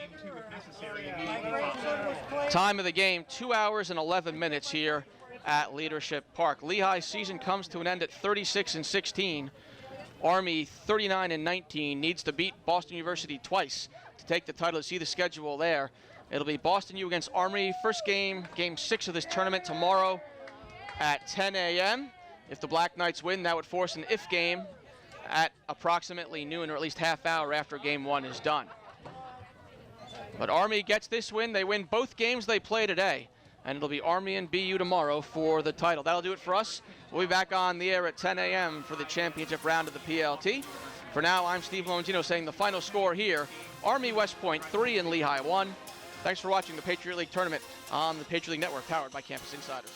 Time of the game, 2 hours and 11 minutes here at Leadership Park. Lehigh's season comes to an end at 36-16. Army 39-19 needs to beat Boston University twice to take the title. To see the schedule there, it'll be Boston U against Army. First game, game 6 of this tournament tomorrow at 10 a.m. If the Black Knights win, that would force an if game at approximately noon, or at least half hour after game 1 is done. But Army gets this win. They win both games they play today, and it'll be Army and BU tomorrow for the title. That'll do it for us. We'll be back on the air at 10 a.m. for the championship round of the PLT. For now, I'm Steve Lomagino saying the final score here: Army West Point 3 and Lehigh 1. Thanks for watching the Patriot League Tournament on the Patriot League Network, powered by Campus Insiders.